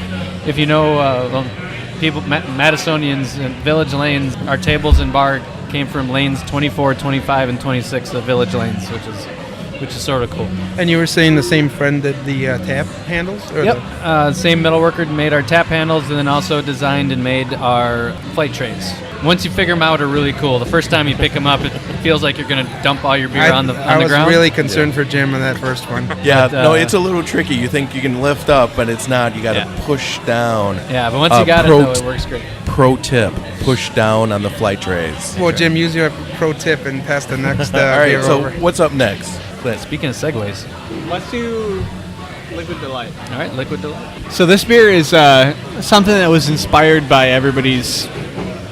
if people, Madisonians and Village Lanes, our tables and bar came from lanes 24, 25, and 26 of Village Lanes, which is sort of cool. And you were saying the same friend did the tap handles? Or Yep. Same metal worker made our tap handles, and then also designed and made our flight trays. Once you figure them out, are really cool. The first time you pick them up, it feels like you're going to dump all your beer on the ground. I was really concerned for Jim on that first one. Yeah, no, it's a little tricky. You think you can lift up, but it's not. You got to push down. Yeah, but once you got it works great. Pro tip: push down on the flight trays. Well, Jim, use your pro tip and pass the next all right, beer so over. what's up next? Clint? Speaking of segues, Let's do Liquid Delight. all right, Liquid Delight. So this beer is something that was inspired by everybody's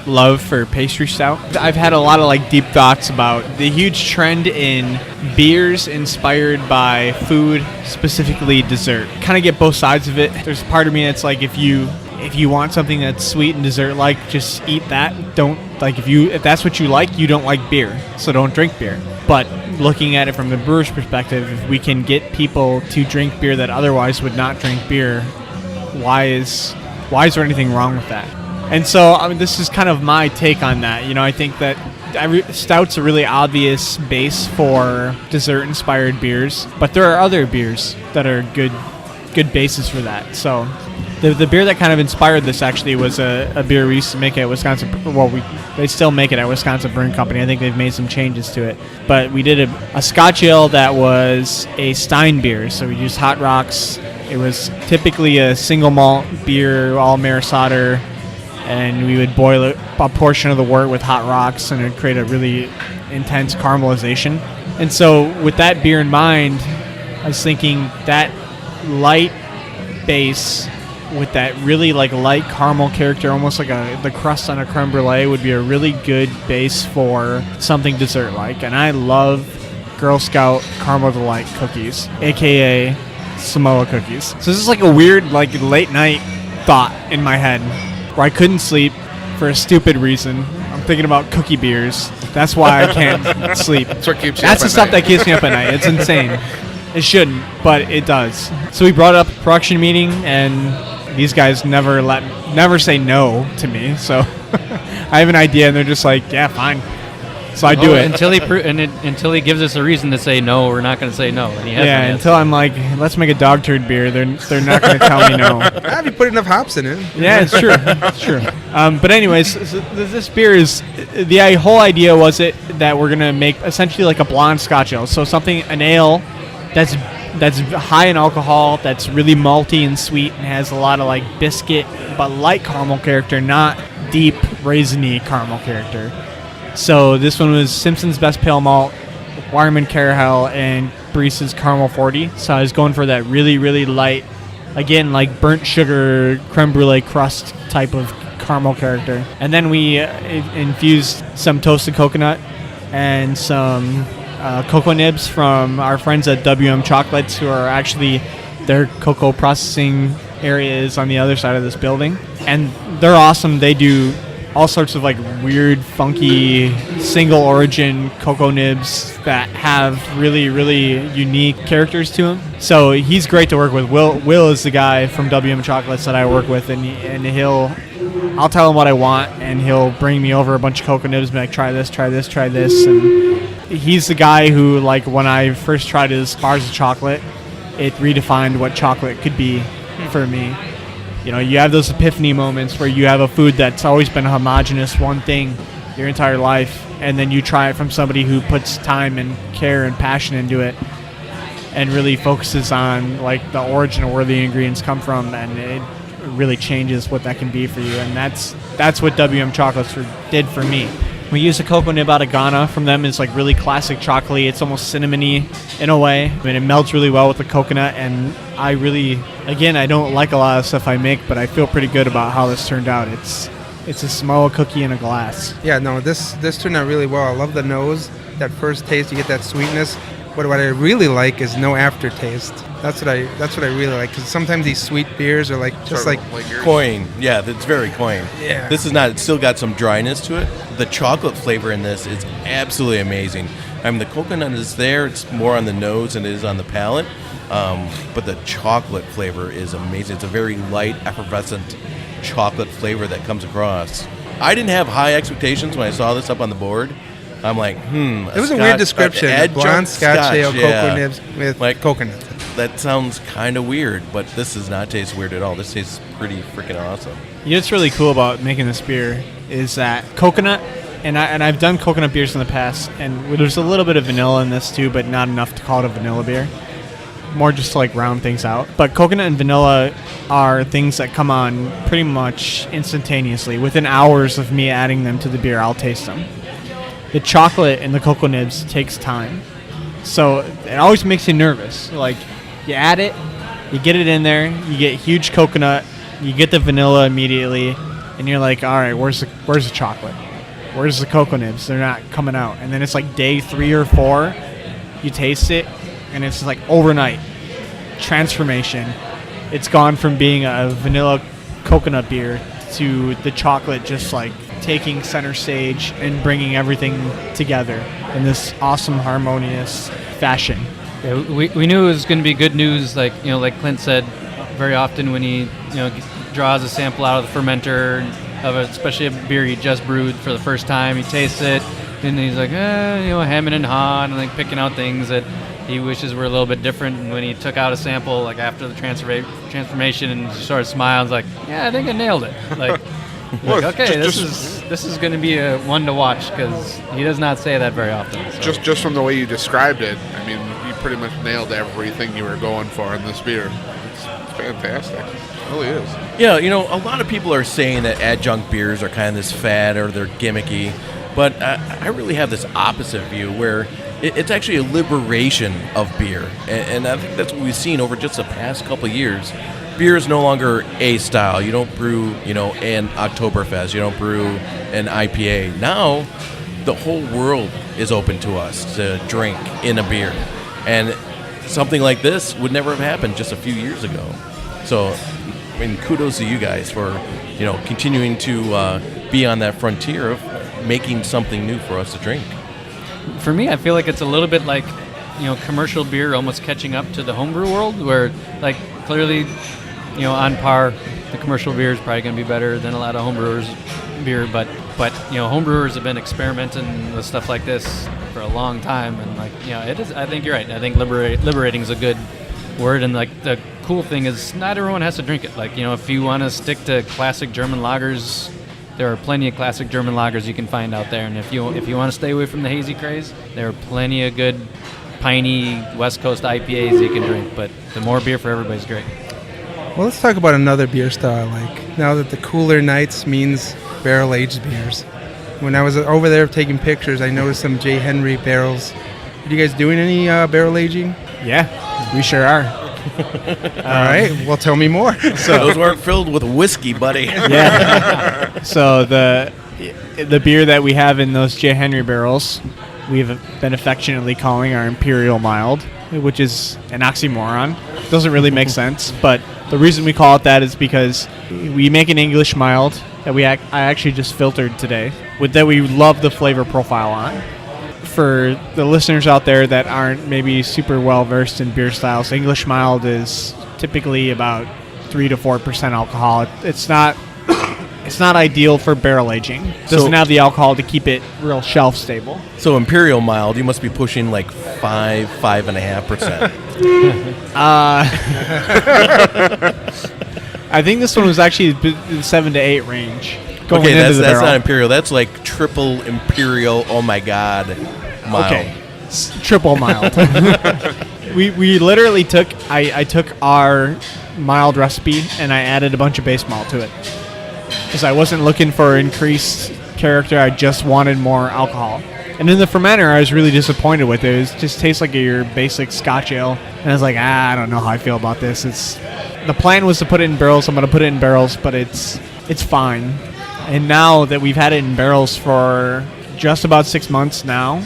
love for Pastry Stout. I've had a lot of deep thoughts about the huge trend in beers inspired by food, specifically dessert. Kind of get both sides of it. There's a part of me that's like, if you want something that's sweet and dessert-like, just eat that. Don't if that's what you like, you don't like beer, so don't drink beer. But looking at it from the brewer's perspective, if we can get people to drink beer that otherwise would not drink beer, why is there anything wrong with that? And so, this is kind of my take on that. I think that stout's a really obvious base for dessert-inspired beers, but there are other beers that are good bases for that. So, the beer that kind of inspired this actually was a beer we used to make at Wisconsin. Well, they still make it at Wisconsin Brewing Company. I think they've made some changes to it. But we did a Scotch ale that was a Stein beer. So we used hot rocks. It was typically a single malt beer, all maris otter, and we would boil a portion of the wort with hot rocks, and it would create a really intense caramelization. And so with that beer in mind, I was thinking that light base with that really light caramel character, almost like the crust on a creme brulee, would be a really good base for something dessert-like. And I love Girl Scout Caramel Delight cookies, aka Samoa cookies. So this is a weird late night thought in my head where I couldn't sleep for a stupid reason. I'm thinking about cookie beers. That's why I can't sleep. That's what keeps you That's up the at stuff night. that keeps me up at night. It's insane. It shouldn't, but it does. So we brought up a production meeting, and these guys never say no to me. So I have an idea, and they're just like, yeah, fine. So I do it. Until he gives us a reason to say no, we're not going to say no. And he hasn't yet. Until I'm like, let's make a dog turd beer. They're not going to tell me no. Have you put enough hops in it? Yeah, it's true. It's true. But anyways, so this beer is, the whole idea was that we're going to make essentially a blonde Scotch ale. So an ale that's high in alcohol, that's really malty and sweet, and has a lot of biscuit but light caramel character, not deep raisiny caramel character. So this one was Simpson's Best Pale Malt, Wireman Carahel, and Breeze's Caramel 40. So I was going for that really, really light, again, burnt sugar creme brulee crust type of caramel character. And then we infused some toasted coconut and some cocoa nibs from our friends at WM Chocolates, who are actually, their cocoa processing area is on the other side of this building. And they're awesome. They do all sorts of weird, funky, single origin cocoa nibs that have really, really unique characters to them. So he's great to work with. Will is the guy from WM Chocolates that I work with, and I'll tell him what I want, and he'll bring me over a bunch of cocoa nibs and be like, try this, try this, try this. And he's the guy who, when I first tried his bars of chocolate, it redefined what chocolate could be for me. You have those epiphany moments where you have a food that's always been a homogenous one thing your entire life, and then you try it from somebody who puts time and care and passion into it and really focuses on the origin of where the ingredients come from, and it really changes what that can be for you. And that's what WM Chocolates did for me. We use a cocoa nib out of Ghana from them. It's like really classic chocolatey. It's almost cinnamony in a way. I mean, it melts really well with the coconut, and I really, again, I don't like a lot of stuff I make, but I feel pretty good about how this turned out. It's a Samoa cookie in a glass. Yeah, no, this turned out really well. I love the nose. That first taste, you get that sweetness. But what I really like is no aftertaste. That's what I really like, because sometimes these sweet beers are like just like cloying. Yeah, it's very cloying. Yeah. This is not. It's still got some dryness to it. The chocolate flavor in this is absolutely amazing. I mean, the coconut is there. It's more on the nose than it is on the palate. But the chocolate flavor is amazing. It's a very light, effervescent chocolate flavor that comes across. I didn't have high expectations when I saw this up on the board. I'm like, It was a weird description. Blonde Scotch ale, cocoa nibs with like coconut. That sounds kind of weird, but this does not taste weird at all. This tastes pretty freaking awesome. You know what's really cool about making this beer is that coconut, and I've done coconut beers in the past, and there's a little bit of vanilla in this too, but not enough to call it a vanilla beer. More just to like round things out. But coconut and vanilla are things that come on pretty much instantaneously. Within hours of me adding them to the beer, I'll taste them. The chocolate and the cocoa nibs takes time. So it always makes you nervous. Like, you add it, you get it in there, you get huge coconut, you get the vanilla immediately, and you're like, all right, where's the chocolate? Where's the cocoa nibs? They're not coming out. And then it's like day 3 or 4, you taste it, and it's like overnight transformation. It's gone from being a vanilla coconut beer to the chocolate just like taking center stage and bringing everything together in this awesome, harmonious fashion. Yeah, we knew it was going to be good news. Like Clint said, very often when he draws a sample out of the fermenter of especially a beer he just brewed for the first time, he tastes it, and he's like, hemming and hawing, and like picking out things that he wishes were a little bit different. And when he took out a sample, like after the transformation, and started smiling, like, yeah, I think I nailed it. Like, okay, this is going to be a one to watch, because he does not say that very often. So. Just from the way you described it, I mean, you pretty much nailed everything you were going for in this beer. It's fantastic. It really is. Yeah, a lot of people are saying that adjunct beers are kind of this fad or they're gimmicky, but I really have this opposite view where it's actually a liberation of beer, and I think that's what we've seen over just the past couple of years. Beer is no longer a style. You don't brew, an Oktoberfest. You don't brew an IPA. Now, the whole world is open to us to drink in a beer, and something like this would never have happened just a few years ago. So, I mean, kudos to you guys for, continuing to be on that frontier of making something new for us to drink. For me, I feel like it's a little bit like, commercial beer almost catching up to the homebrew world, where, like, clearly, on par, the commercial beer is probably going to be better than a lot of homebrewers beer, but homebrewers have been experimenting with stuff like this for a long time, and like, it is. I think you're right. I think liberating is a good word, and like the cool thing is not everyone has to drink it. Like, if you want to stick to classic German lagers, there are plenty of classic German lagers you can find out there, and if you want to stay away from the hazy craze, there are plenty of good piney West Coast IPAs you can drink. But the more beer for everybody's great. Well, let's talk about another beer style I like. Now that the cooler nights means barrel-aged beers. When I was over there taking pictures, I noticed some J. Henry barrels. Are you guys doing any barrel aging? Yeah, we sure are. All right, well, tell me more. So those weren't filled with whiskey, buddy. Yeah. So the beer that we have in those J. Henry barrels, we've been affectionately calling our Imperial Mild, which is an oxymoron. Doesn't really make sense, but the reason we call it that is because we make an English mild that I actually just filtered today, that we love the flavor profile on. For the listeners out there that aren't maybe super well versed in beer styles, English mild is typically about 3 to 4% alcohol. It's not ideal for barrel aging. It doesn't have the alcohol to keep it real shelf stable. So Imperial Mild, you must be pushing like 5.5%. I think this one was actually the 7 to 8 range. Okay, that's not Imperial. That's like triple Imperial. Oh my God, mild. Okay, triple mild. we literally took our mild recipe and I added a bunch of base malt to it because I wasn't looking for increased character. I just wanted more alcohol. And in the fermenter, I was really disappointed with it. It just tastes like your basic Scotch ale. And I was like, I don't know how I feel about this. The plan was to put it in barrels. I'm going to put it in barrels, but it's fine. And now that we've had it in barrels for just about 6 months now,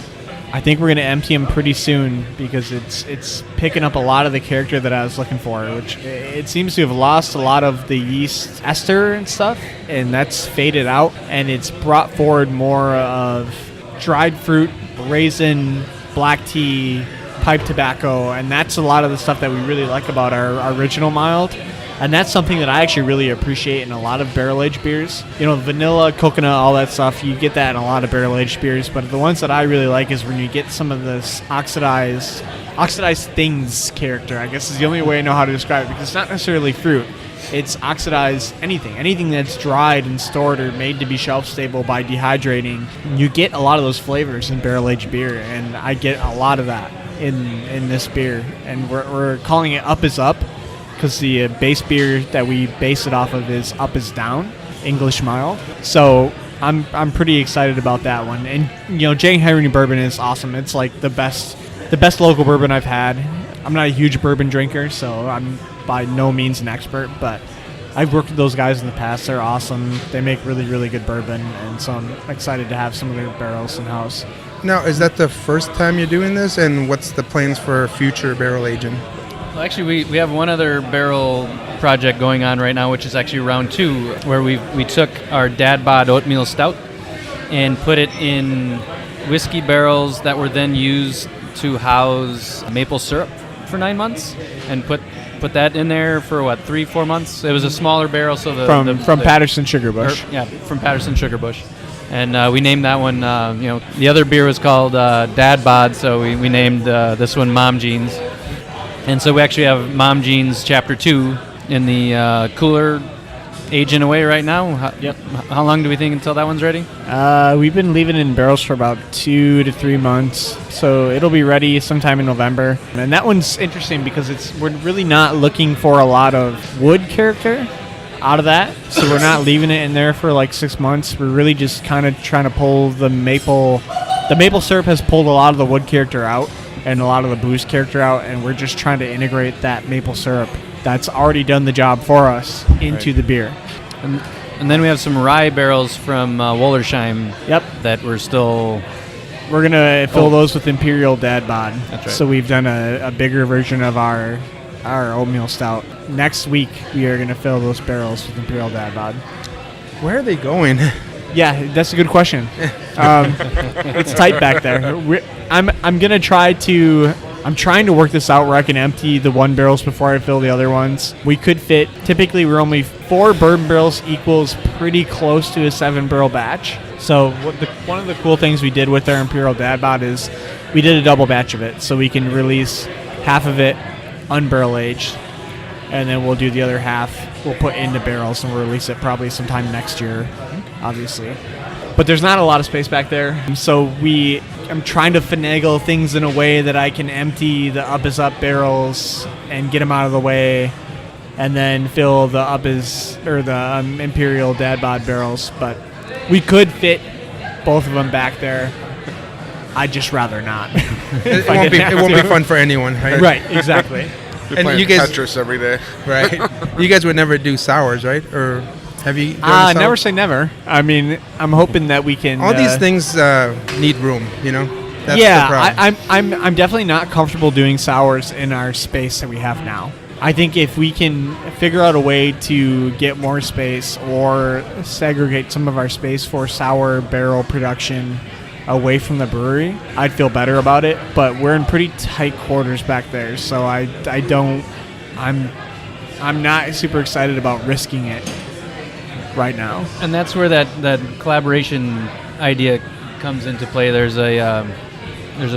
I think we're going to empty them pretty soon because it's picking up a lot of the character that I was looking for, which it seems to have lost a lot of the yeast ester and stuff, and that's faded out, and it's brought forward more of dried fruit, raisin, black tea, pipe tobacco, and that's a lot of the stuff that we really like about our original mild. And that's something that I actually really appreciate in a lot of barrel-aged beers. You know, vanilla, coconut, all that stuff, you get that in a lot of barrel-aged beers. But the ones that I really like is when you get some of this oxidized things character, I guess is the only way I know how to describe it. Because it's not necessarily fruit. It's oxidized anything that's dried and stored or made to be shelf-stable by dehydrating. You get a lot of those flavors in barrel-aged beer, and I get a lot of that in this beer. And we're calling it Up is Up, because the base beer that we base it off of is Up is Down, English mild. So I'm pretty excited about that one. And you know, Jack Henry bourbon is awesome. It's like the best local bourbon I've had. I'm not a huge bourbon drinker, so I'm by no means an expert, but I've worked with those guys in the past. They're awesome. They make really, really good bourbon, and so I'm excited to have some of their barrels in house. Now, is that the first time you're doing this, and what's the plans for future barrel aging? Well, actually, we have one other barrel project going on right now, which is actually round 2, where we took our Dad Bod Oatmeal Stout and put it in whiskey barrels that were then used to house maple syrup for 9 months, and put that in there for 3-4 months. It was a smaller barrel, so from Patterson Sugarbush. From Patterson Sugarbush. And we named that one, the other beer was called Dad Bod, so we named this one Mom Jeans. And so we actually have Mom Jeans Chapter 2 in the cooler, aging away right now. Yep. How long do we think until that one's ready? We've been leaving it in barrels for about 2 to 3 months, so it'll be ready sometime in November. And that one's interesting because we're really not looking for a lot of wood character out of that, so we're not leaving it in there for like 6 months. We're really just kind of trying to pull the maple syrup has pulled a lot of the wood character out and a lot of the booze character out, and we're just trying to integrate that maple syrup that's already done the job for us into the beer. And then we have some rye barrels from Wollersheim. Yep. That we're still... We're going to fill those with Imperial Dad Bod. That's right. So we've done a bigger version of our oatmeal stout. Next week, we are going to fill those barrels with Imperial Dad Bod. Where are they going? Yeah, that's a good question. It's tight back there. I'm trying to work this out where I can empty the one barrels before I fill the other ones. We could fit, typically we're only 4 bourbon barrels equals pretty close to a 7-barrel batch. So one of the cool things we did with our Imperial Dad Bod is we did a double batch of it. So we can release half of it unbarrel aged, and then we'll do the other half. We'll put into barrels and we'll release it probably sometime next year, obviously. But there's not a lot of space back there, so I'm trying to finagle things in a way that I can empty the Up is Up barrels and get them out of the way, and then fill the Imperial Dad Bod barrels. But we could fit both of them back there. I'd just rather not. It won't be fun for anyone, right? Right, exactly. You're playing Tetris every day. Right. You guys would never do sours, right? Or have you done never say never. I mean, I'm hoping that we can... All these things need room, That's the problem. I'm definitely not comfortable doing sours in our space that we have now. I think if we can figure out a way to get more space or segregate some of our space for sour barrel production away from the brewery, I'd feel better about it. But we're in pretty tight quarters back there, so I'm not super excited about risking it right now. And that's where that collaboration idea comes into play. There's a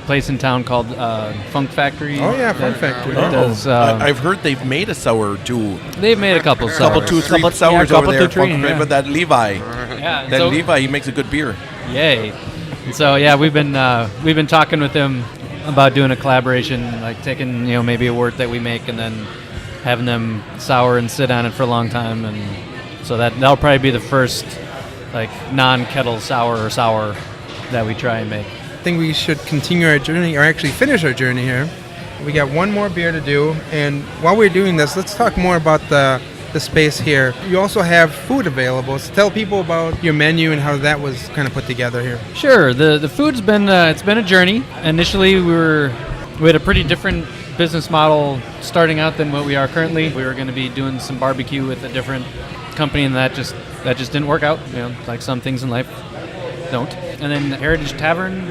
place in town called Funk Factory. Oh yeah, Funk Factory. I've heard they've made a sour too. They've made a couple sours. 2-3 sours over there. But that Levi, yeah, Levi, he makes a good beer. Yay! And so yeah, we've been talking with them about doing a collaboration, like taking maybe a wort that we make and then having them sour and sit on it for a long time, and so that'll probably be the first like non-kettle sour or sour that we try and make. I think we should continue our journey, or actually finish our journey here. We got one more beer to do, and while we're doing this, let's talk more about the space here. You also have food available, so tell people about your menu and how that was kind of put together here. Sure, the food's been it's been a journey. Initially, we had a pretty different business model starting out than what we are currently. We were going to be doing some barbecue with a different company, and that just didn't work out. You know, like some things in life don't. And then Heritage Tavern.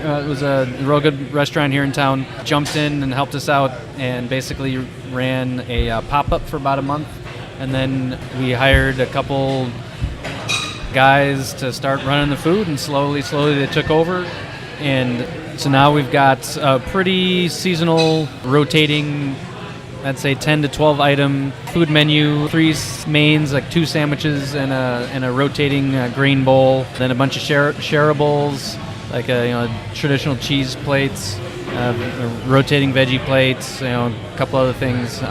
It was a real good restaurant here in town. Jumped in and helped us out and basically ran a pop-up for about a month. And then we hired a couple guys to start running the food, and slowly they took over. And so now we've got a pretty seasonal, rotating, I'd say 10 to 12 item food menu, 3 mains, like 2 sandwiches and a rotating grain bowl, then a bunch of shareables, like traditional cheese plates, rotating veggie plates, a couple other things.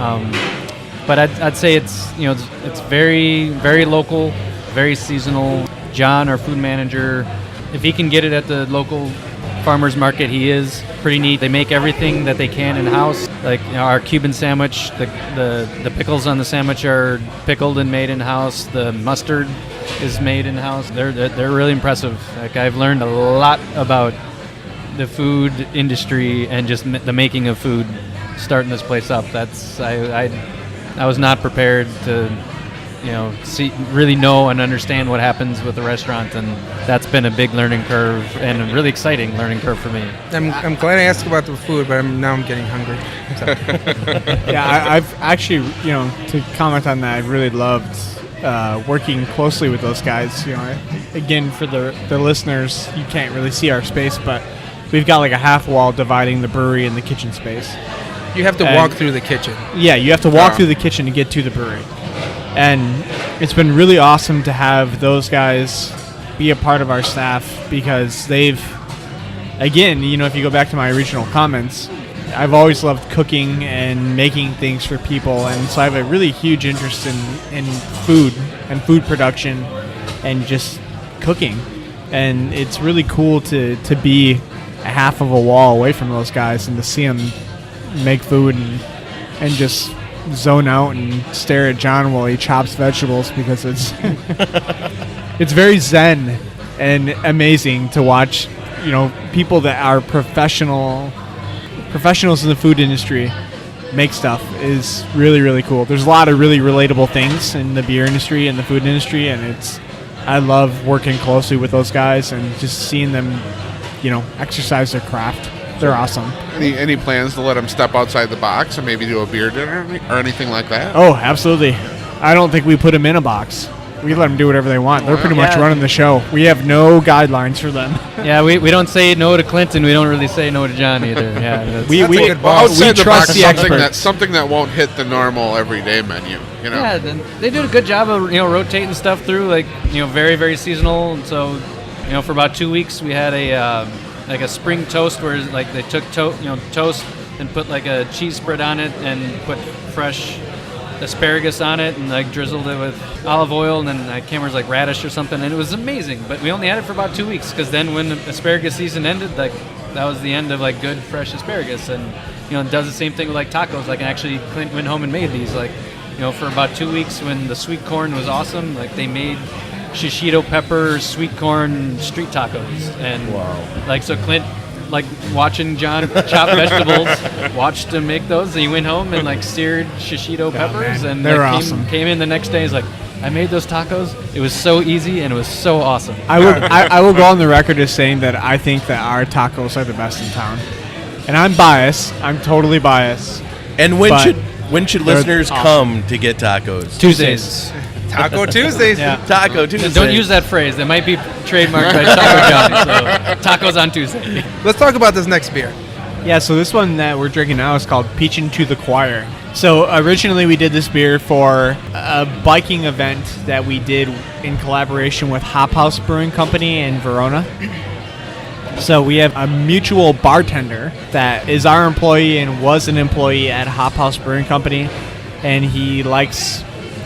But I'd say it's very, very local, very seasonal. John, our food manager, if he can get it at the local farmers market, he is pretty neat. They make everything that they can in-house. Like our Cuban sandwich, the pickles on the sandwich are pickled and made in-house. The mustard is made in-house. They're really impressive. Like I've learned a lot about the food industry and just the making of food starting this place up. I was not prepared to really know and understand what happens with the restaurant, and that's been a big learning curve and a really exciting learning curve for me. I'm glad I asked about the food, but now I'm getting hungry. So. Yeah, I've actually, to comment on that, I really loved working closely with those guys. Again, for the listeners, you can't really see our space, but we've got like a half wall dividing the brewery and the kitchen space. You have to walk through the kitchen. Yeah, you have to walk through the kitchen to get to the brewery. And it's been really awesome to have those guys be a part of our staff, because they've, again, if you go back to my original comments, I've always loved cooking and making things for people, and so I have a really huge interest in food and food production and just cooking. And it's really cool to be a half of a wall away from those guys and to see them make food and just zone out and stare at John while he chops vegetables, because it's it's very zen and amazing to watch people that are professionals in the food industry make stuff. Is really, really cool. There's a lot of really relatable things in the beer industry and the food industry, and I love working closely with those guys and just seeing them exercise their craft. They're awesome. Any plans to let them step outside the box and maybe do a beer dinner or anything like that? Oh, absolutely. I don't think we put them in a box. We let them do whatever they want. They're pretty much running the show. We have no guidelines for them. Yeah, we don't say no to Clint, and we don't really say no to John either. Yeah, we outside the trust box, the expert. something that won't hit the normal everyday menu. Yeah, they do a good job of rotating stuff through, like very, very seasonal. And so for about 2 weeks we had a spring toast where like they took toast and put like a cheese spread on it and put fresh asparagus on it and like drizzled it with olive oil, and then I can't remember, like radish or something, and it was amazing. But we only had it for about 2 weeks, because then when the asparagus season ended, like that was the end of like good fresh asparagus. And it does the same thing with like tacos. Like actually Clint went home and made these for about 2 weeks when the sweet corn was awesome. Like they made shishito pepper sweet corn street tacos, and so Clint, like watching John chop vegetables, watched him make those, and he went home and like seared shishito peppers, and they're like, awesome. Came in the next day, he's like, I made those tacos, it was so easy and it was so awesome. I will go on the record as saying that I think that our tacos are the best in town, and I'm biased. I'm totally biased. And when should listeners come to get tacos? Tuesdays. Taco Tuesdays. Yeah. Taco Tuesdays. Don't use that phrase. They might be trademarked by Taco Johnny. So tacos on Tuesday. Let's talk about this next beer. Yeah, so this one that we're drinking now is called Preaching to the Choir. So originally we did this beer for a biking event that we did in collaboration with Hop House Brewing Company in Verona. So we have a mutual bartender that is our employee and was an employee at Hop House Brewing Company, and he likes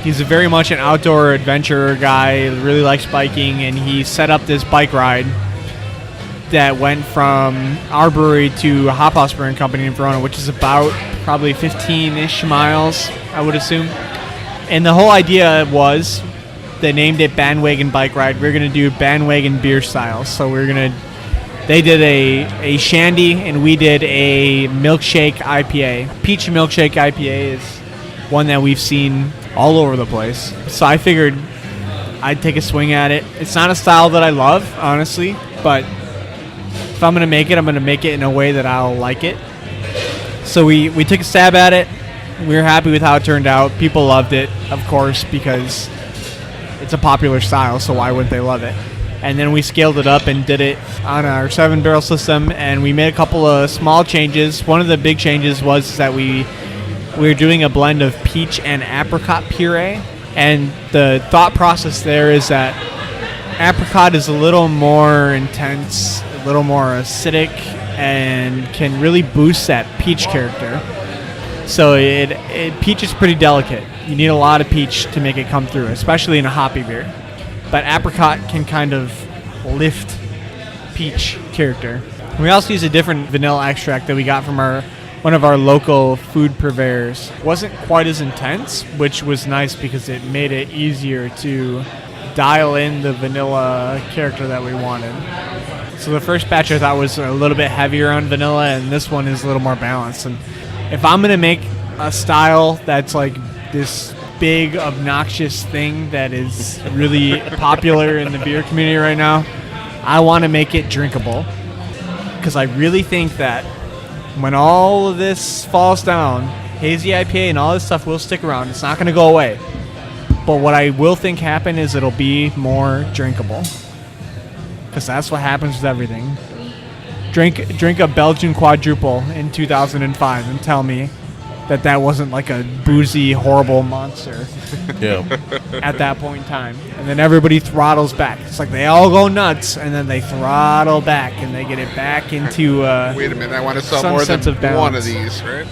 He's very much an outdoor adventurer guy, really likes biking, and he set up this bike ride that went from our brewery to Hop House Brewing Company in Verona, which is about probably 15-ish miles, I would assume. And the whole idea was, they named it Bandwagon Bike Ride. We're going to do bandwagon beer styles. So they did a shandy, and we did a milkshake IPA. Peach milkshake IPA is one that we've seen all over the place. So I figured I'd take a swing at it. It's not a style that I love, honestly, but if I'm going to make it, I'm going to make it in a way that I'll like it. So we took a stab at it. We were happy with how it turned out. People loved it, of course, because it's a popular style, so why wouldn't they love it? And then we scaled it up and did it on our 7-barrel system, and we made a couple of small changes. One of the big changes was that we were doing a blend of peach and apricot puree, and the thought process there is that apricot is a little more intense, a little more acidic, and can really boost that peach character. So peach is pretty delicate. You need a lot of peach to make it come through, especially in a hoppy beer. But apricot can kind of lift peach character. We also use a different vanilla extract that we got from one of our local food purveyors. It wasn't quite as intense, which was nice because it made it easier to dial in the vanilla character that we wanted. So the first batch I thought was a little bit heavier on vanilla, and this one is a little more balanced. And if I'm going to make a style that's like this big, obnoxious thing that is really popular in the beer community right now, I want to make it drinkable. Because I really think that when all of this falls down, hazy IPA and all this stuff will stick around. It's not going to go away. But what I will think happen is it'll be more drinkable. Because that's what happens with everything. Drink a Belgian quadruple in 2005 and tell me that wasn't like a boozy, horrible monster at that point in time. And then everybody throttles back. It's like they all go nuts, and then they throttle back, and they get it back into wait a minute, I want to sell some more sense than of balance. one of these, right?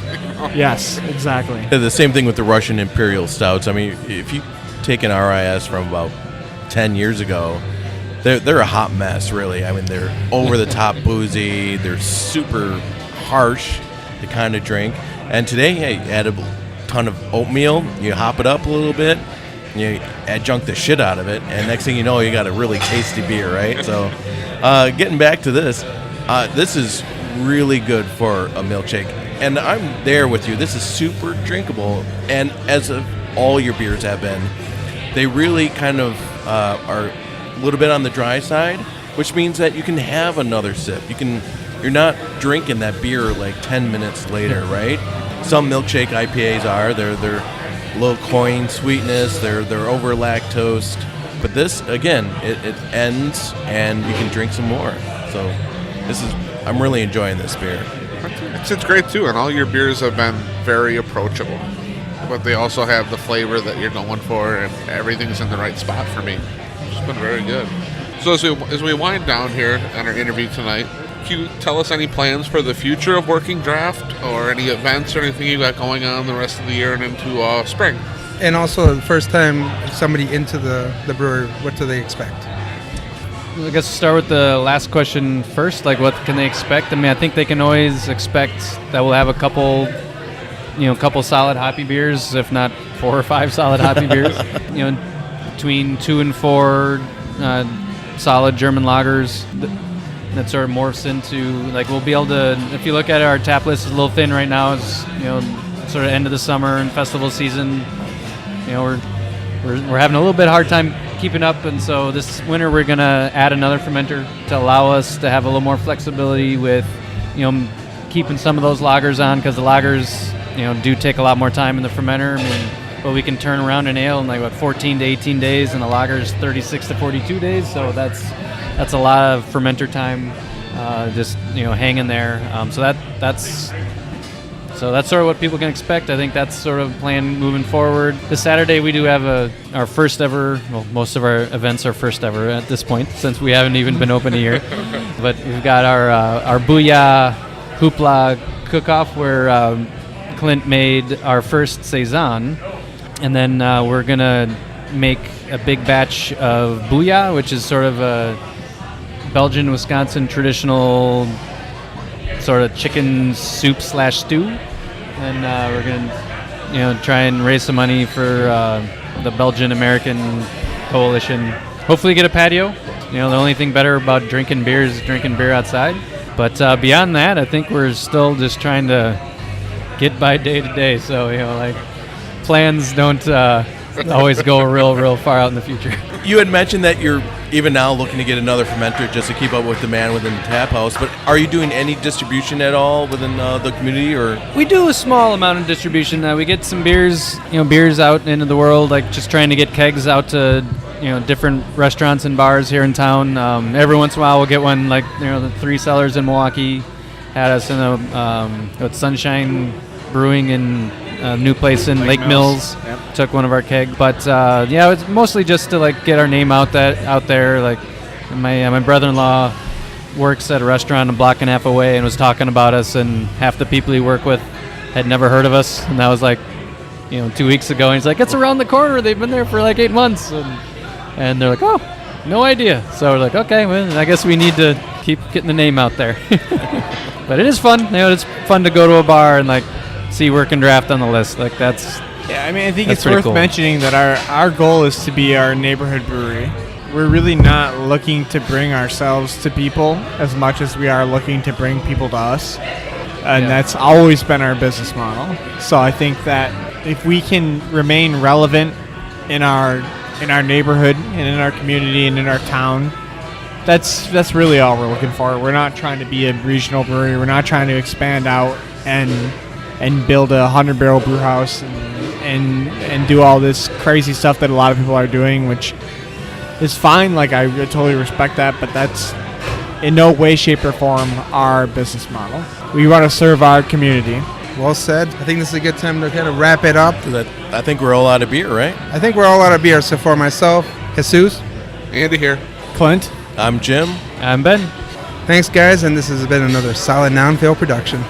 Yes, exactly. Yeah, the same thing with the Russian Imperial Stouts. I mean, if you take an RIS from about 10 years ago, they're a hot mess, really. I mean, they're over-the-top boozy. They're super harsh to kind of drink. And today, you add a ton of oatmeal, you hop it up a little bit, you adjunct the shit out of it, and next thing you know, you got a really tasty beer, right? So, getting back to this is really good for a milkshake. And I'm there with you. This is super drinkable, and as all your beers have been, they really kind of are a little bit on the dry side, which means that you can have another sip. You're not drinking that beer like 10 minutes later, right? Some milkshake IPAs are. They're low cloying sweetness. They're over lactose. But this, again, it ends and you can drink some more. So I'm really enjoying this beer. It's great too, and all your beers have been very approachable. But they also have the flavor that you're going for, and everything's in the right spot for me. It's been very good. So as we wind down here on our interview tonight, can you tell us any plans for the future of Working Draft, or any events or anything you got going on the rest of the year and into spring? And also, the first time somebody into the brewery, what do they expect? I guess we'll start with the last question first. Like, what can they expect? I mean, I think they can always expect that we'll have a couple solid hoppy beers, if not 4 or 5 solid hoppy beers. Between 2 and 4 solid German lagers. That sort of morphs into, like, we'll be able to, if you look at it, our tap list is a little thin right now. It's, sort of end of the summer and festival season. We're having a little bit hard time keeping up, and so this winter we're going to add another fermenter to allow us to have a little more flexibility with, keeping some of those lagers on, because the lagers, do take a lot more time in the fermenter. I mean, but we can turn around an ale in 14 to 18 days, and the lager's 36 to 42 days, so that's a lot of fermenter time, just hanging there. So that's sort of what people can expect. I think that's sort of plan moving forward. This Saturday we do have our first ever. Well, most of our events are first ever at this point, since we haven't even been open a year. But we've got our Booyah Hoopla cook-off, where Clint made our first saison, And then we're going to make a big batch of booyah, which is sort of a Belgian, Wisconsin traditional sort of chicken soup / stew. And we're going to try and raise some money for the Belgian-American coalition. Hopefully get a patio. The only thing better about drinking beer is drinking beer outside. But beyond that, I think we're still just trying to get by day to day. So, plans don't always go real far out in the future. You had mentioned that you're even now looking to get another fermenter just to keep up with demand within the tap house, but are you doing any distribution at all within the community? Or we do a small amount of distribution. We get some beers out into the world, like just trying to get kegs out to different restaurants and bars here in town. Every once in a while we'll get one, like the Three Cellars in Milwaukee had us in with Sunshine Brewing in a new place in Lake Mills. Yep. Took one of our kegs, but it's mostly just to get our name out there. Like my brother-in-law works at a restaurant a block and a half away and was talking about us, and half the people he worked with had never heard of us, and that was 2 weeks ago. And he's like, "It's around the corner. They've been there for 8 months." And they're like, "Oh, no idea." So we're like, "Okay, well, I guess we need to keep getting the name out there." But it is fun. It's fun to go to a bar and see Working Draft on the list. That's Yeah, I think that's it's worth cool. mentioning that our goal is to be our neighborhood brewery. We're really not looking to bring ourselves to people as much as we are looking to bring people to us. And that's always been our business model. So I think that if we can remain relevant in our neighborhood and in our community and in our town, that's really all we're looking for. We're not trying to be a regional brewery. We're not trying to expand out and build a 100-barrel brew house and do all this crazy stuff that a lot of people are doing, which is fine. I totally respect that, but that's in no way, shape, or form our business model. We want to serve our community. Well said. I think this is a good time to kind of wrap it up. I think we're all out of beer, right? I think we're all out of beer. So for myself, Jesus, Andy here. Clint? I'm Jim. I'm Ben. Thanks, guys, and this has been another solid Noun Fail production.